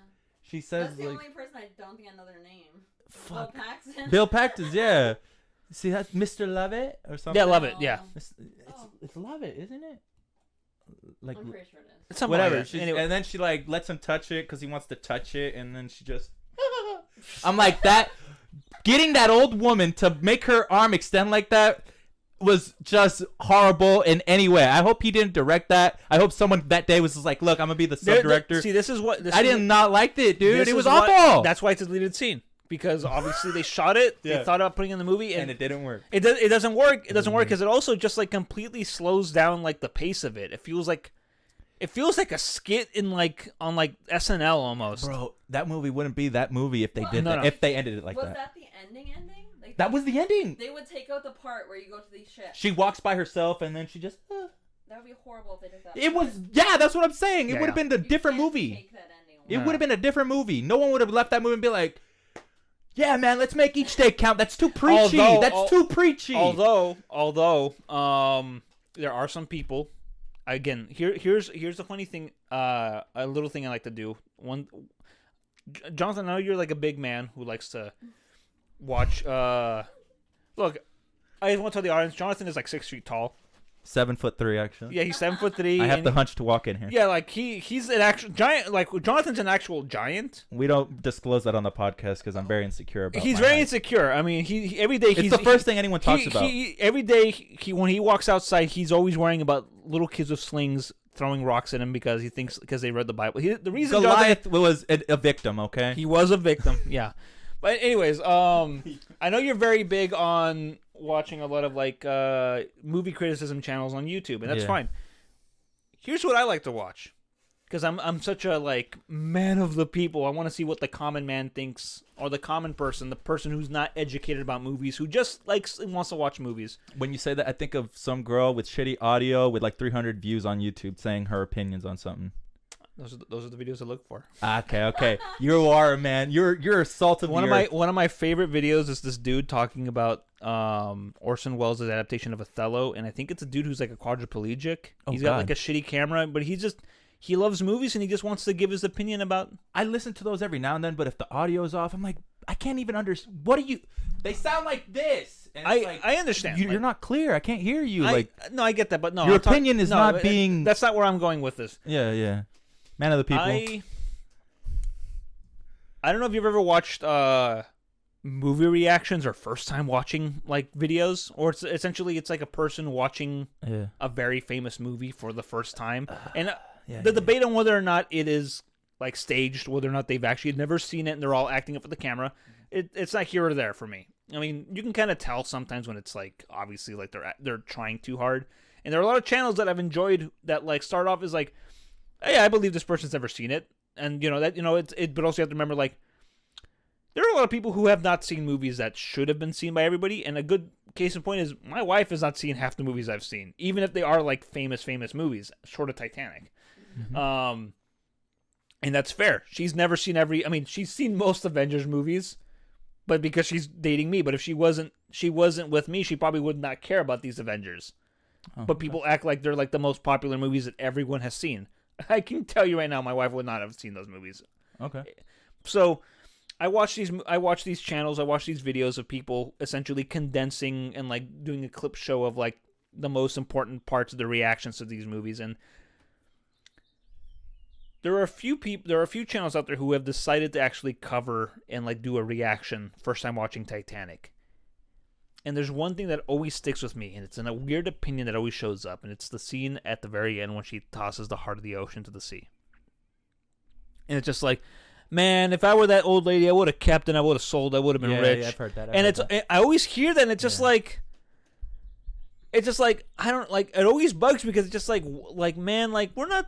She says that's the like, only person I don't think I know their name. Fuck. Bill Paxton. Bill Paxton, yeah. See, that's Mr. Lovett or something. Yeah, Lovett. Yeah, it's Lovett, isn't it? Like, I'm pretty sure it is. It's whatever. Like anyway. And then she like lets him touch it because he wants to touch it, and then she just. I'm like that. Getting that old woman to make her arm extend like that was just horrible in any way. I hope he didn't direct that. I hope someone that day was just like, "Look, I'm gonna be the sub-director." See, this is what I did not like it, dude. It was awful. That's why it's a deleted scene. Because obviously they shot it, they thought about putting it in the movie, and it didn't work. It doesn't work. It doesn't work because it also just like completely slows down like the pace of it. It feels like a skit in like on like SNL almost. Bro, that movie wouldn't be that movie if they did that. If they ended it like that. Was that the ending? Like that was the ending. They would take out the part where you go to these ships. She walks by herself and then she just. That would be horrible if they did that. It was that's what I'm saying. It would have been a different movie. Take that ending it would have been a different movie. No one would have left that movie and be like. Yeah, man, let's make each day count. That's too preachy. That's too preachy. Although, there are some people. Again, here's the funny thing. A little thing I like to do. Jonathan, I know you're like a big man who likes to watch. Look, I just want to tell the audience, Jonathan is like 6 feet tall. 7'3" actually. Yeah, he's 7'3". I have the hunch to walk in here. Yeah, like he's an actual giant. Like Jonathan's an actual giant. We don't disclose that on the podcast because I'm very insecure about. He's very insecure. I mean, he every day. It's the first thing anyone talks about. Every day, when he walks outside, he's always worrying about little kids with slings throwing rocks at him because he thinks they read the Bible. The reason Goliath was a victim. Okay, he was a victim. Yeah, but anyways, I know you're very big on watching a lot of like movie criticism channels on YouTube, and that's fine. Here's what I like to watch, because I'm such a like man of the people. I want to see what the common man thinks, or the common person, the person who's not educated about movies, who just wants to watch movies. When you say that, I think of some girl with shitty audio with like 300 views on YouTube saying her opinions on something. Those are the videos I look for. Okay. You are, man. You're a salt of the earth. One of my favorite videos is this dude talking about Orson Welles' adaptation of Othello, and I think it's a dude who's like a quadriplegic. He's got like a shitty camera, but he loves movies and he just wants to give his opinion about. I listen to those every now and then, but if the audio's off, I'm like, I can't even understand. What are you? They sound like this. And I understand. You're not clear. I can't hear you. No, I get that, but no. Your opinion is not being. That's not where I'm going with this. Yeah. Man of the people. I don't know if you've ever watched movie reactions or first time watching like videos, or it's essentially like a person watching a very famous movie for the first time, and the debate on whether or not it is like staged, whether or not they've actually never seen it and they're all acting up for the camera. It's not here or there for me. I mean, you can kind of tell sometimes when it's like obviously like they're trying too hard, and there are a lot of channels that I've enjoyed that like start off as like, hey, I believe this person's never seen it, and but also you have to remember like there are a lot of people who have not seen movies that should have been seen by everybody, and a good case in point is my wife has not seen half the movies I've seen, even if they are like famous movies, short of Titanic. Mm-hmm. And that's fair. She's never seen she's seen most Avengers movies, but because she's dating me. But if she wasn't with me, she probably would not care about these Avengers. But people act like they're like the most popular movies that everyone has seen. I can tell you right now, my wife would not have seen those movies. Okay. So I watch these channels, I watch these videos of people essentially condensing and like doing a clip show of like the most important parts of the reactions to these movies. And there are a few channels out there who have decided to actually cover and like do a reaction first time watching Titanic. And there's one thing that always sticks with me, and it's in a weird opinion that always shows up, and it's the scene at the very end when she tosses the heart of the ocean to the sea. And it's just like, man, if I were that old lady, I would have kept and I would have sold, I would have been rich. Yeah, I've heard that. I always hear that, and it's just like, I don't like. It always bugs me because it's just like man, like we're not.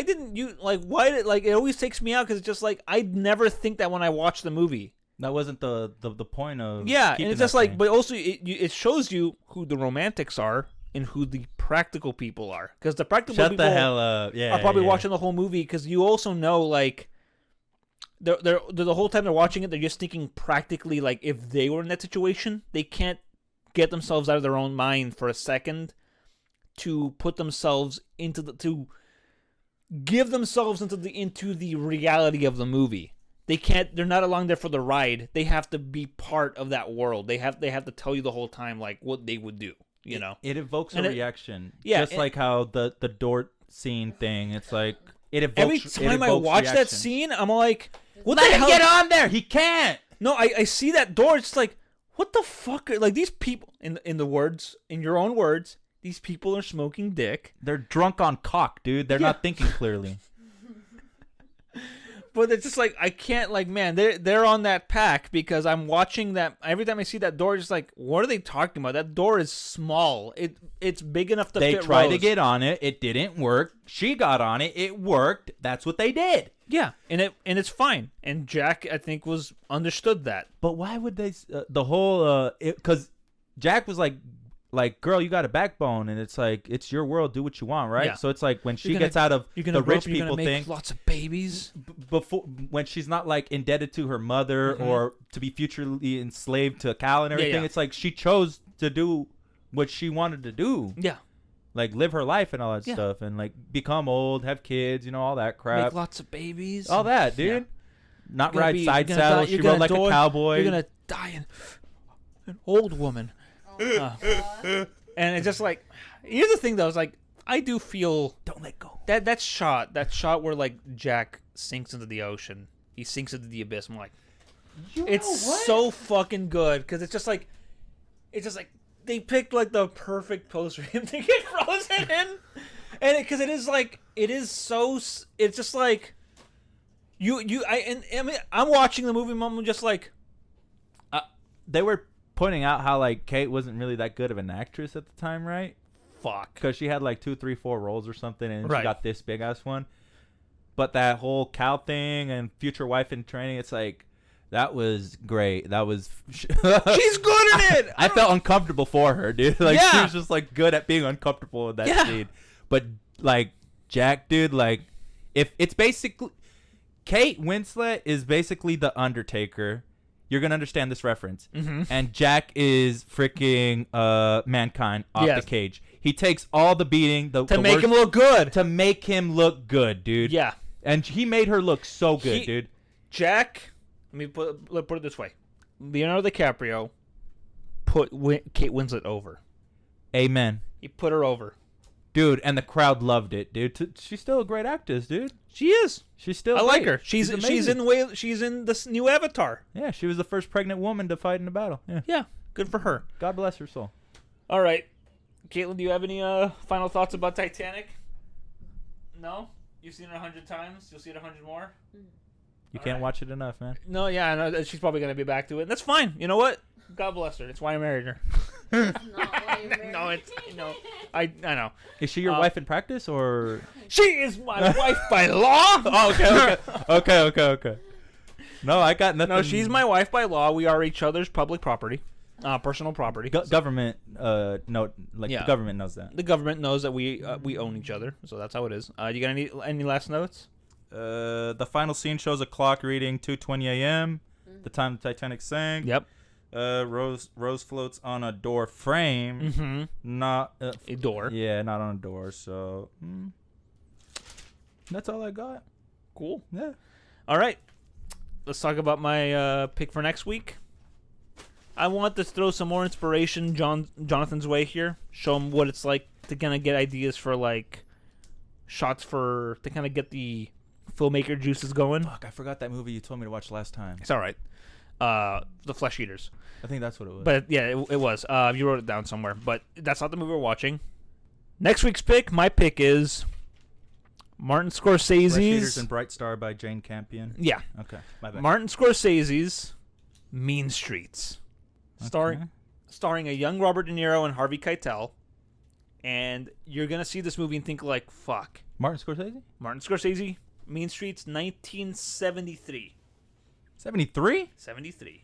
didn't you like why did like it always takes me out because it's just like I never think that when I watch the movie. That wasn't the point of and it's just like, but also it shows you who the romantics are and who the practical people are, because the practical people the hell up. Are probably watching the whole movie because you also know like they're the whole time they're watching it they're just thinking practically like if they were in that situation they can't get themselves out of their own mind for a second to put themselves to give themselves into the reality of the movie. They can't. They're not along there for the ride. They have to be part of that world. They have to tell you the whole time like what they would do. You know, it evokes a reaction. Yeah, just like how the Dort scene thing. It's like it evokes. Every time I watch reaction. that scene, I'm like, "What Let the him hell? Get on there! He can't." No, I see that door. It's like, what the fuck? Like these people in your own words, these people are smoking dick. They're drunk on cock, dude. They're not thinking clearly. But it's just like I can't like man they're on that pack because I'm watching that every time I see that door it's like what are they talking about? That door is small. It's big enough to fit They tried Rose. to get on it. It didn't work. She got on it. It worked. That's what they did. Yeah, and it's fine. And Jack I think was understood that. But why would they the whole cuz Jack was like, girl, you got a backbone, and it's like it's your world. Do what you want, right? Yeah. So it's like when she gets out of the rich people thing, lots of babies. Before when she's not like indebted to her mother or to be futurely enslaved to Cal and everything, it's like she chose to do what she wanted to do. Yeah, like live her life and all that stuff, and like become old, have kids, all that crap. Make lots of babies. All that, dude. Yeah. Not ride side saddle. She rode like a cowboy. You're gonna die an old woman. And it's just like, here's the thing though, it's like I do feel don't let go. That shot where like Jack sinks into the ocean, he sinks into the abyss. I'm like, it's so fucking good because it's just like they picked like the perfect pose for him to get frozen in, and because it is it's just like I mean I'm watching the movie, Mom, I'm just like, they were pointing out how like Kate wasn't really that good of an actress at the time, right? Fuck. Because she had like 2, 3, 4 roles or something, and she got this big ass one. But that whole Cal thing and future wife in training, it's like that was great. That was she's good in it. I felt uncomfortable for her, dude. Like she was just like good at being uncomfortable in that scene. But like Jack, dude, like if it's basically Kate Winslet is basically the Undertaker. You're going to understand this reference. Mm-hmm. And Jack is freaking Mankind off the cage. He takes all the beating. To make him look good. To make him look good, dude. Yeah. And he made her look so good, dude. Jack, let me put it this way. Leonardo DiCaprio put Kate Winslet over. Amen. He put her over. Dude, and the crowd loved it, dude. She's still a great actress, dude. She is. She's still. I like her. She's in this new Avatar. Yeah, she was the first pregnant woman to fight in a battle. Yeah, good for her. God bless her soul. All right, Caitlin, do you have any final thoughts about Titanic? No, you've seen it 100 times. You'll see it 100 more. You can't watch it enough, man. No, yeah, I know, she's probably gonna be back to it. And that's fine. You know what? God bless her. It's why I married her. I know. Is she your wife in practice, or she is my wife by law? Oh, okay. No, I got nothing. No, she's my wife by law. We are each other's public property, personal property. Government, the government knows that. The government knows that we own each other, so that's how it is. You got any last notes? The final scene shows a clock reading 2:20 a.m. The time the Titanic sank. Yep. Rose floats on a door frame, not a door. Yeah, not on a door. So that's all I got. Cool. Yeah. All right. Let's talk about my pick for next week. I want to throw some more inspiration Jonathan's way here. Show him what it's like to kind of get ideas for like shots to kind of get the filmmaker juices going. Fuck, I forgot that movie you told me to watch last time. It's all right. The Flesh Eaters. I think that's what it was. But yeah, it was. You wrote it down somewhere. But that's not the movie we're watching. Next week's pick, my pick is Martin Scorsese's... Flesh Eaters and Bright Star by Jane Campion. Yeah. Okay, my bad. Martin Scorsese's Mean Streets. Okay. Starring a young Robert De Niro and Harvey Keitel. And you're going to see this movie and think like, fuck. Martin Scorsese? Martin Scorsese, Mean Streets, 1973. 73? 73.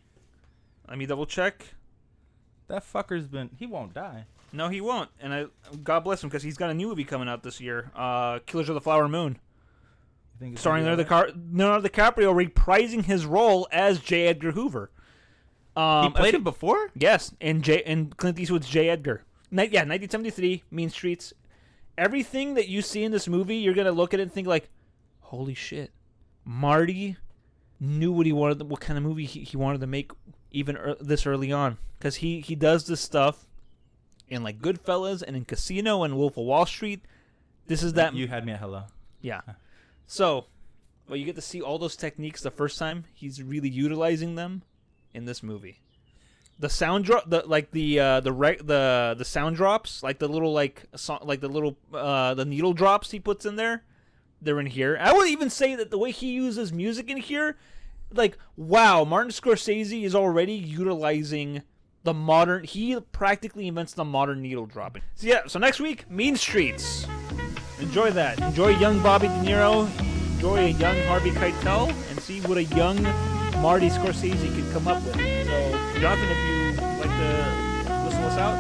Let me double check. That fucker's been... He won't die. No, he won't. And God bless him, because he's got a new movie coming out this year. Killers of the Flower Moon. Starring Leonardo DiCaprio reprising his role as J. Edgar Hoover. He played it before? Yes, in Clint Eastwood's J. Edgar. 1973, Mean Streets. Everything that you see in this movie, you're going to look at it and think like, holy shit. Marty knew what he wanted, what kind of movie he wanted to make even this early on. Because he does this stuff in like Goodfellas and in Casino and Wolf of Wall Street. This is that... You had me at hello. Yeah. So, well, you get to see all those techniques the first time. He's really utilizing them in this movie. The sound drop, the sound drops, like the little the needle drops he puts in there, they're in here. I would even say that the way he uses music in here, like, wow, Martin Scorsese is already utilizing the modern. He practically invents the modern needle dropping. So yeah, so next week, Mean Streets. Enjoy that. Enjoy young Bobby De Niro. Enjoy a young Harvey Keitel, and see what a young Marty Scorsese could come up with. So, Jonathan, if you like to whistle us out.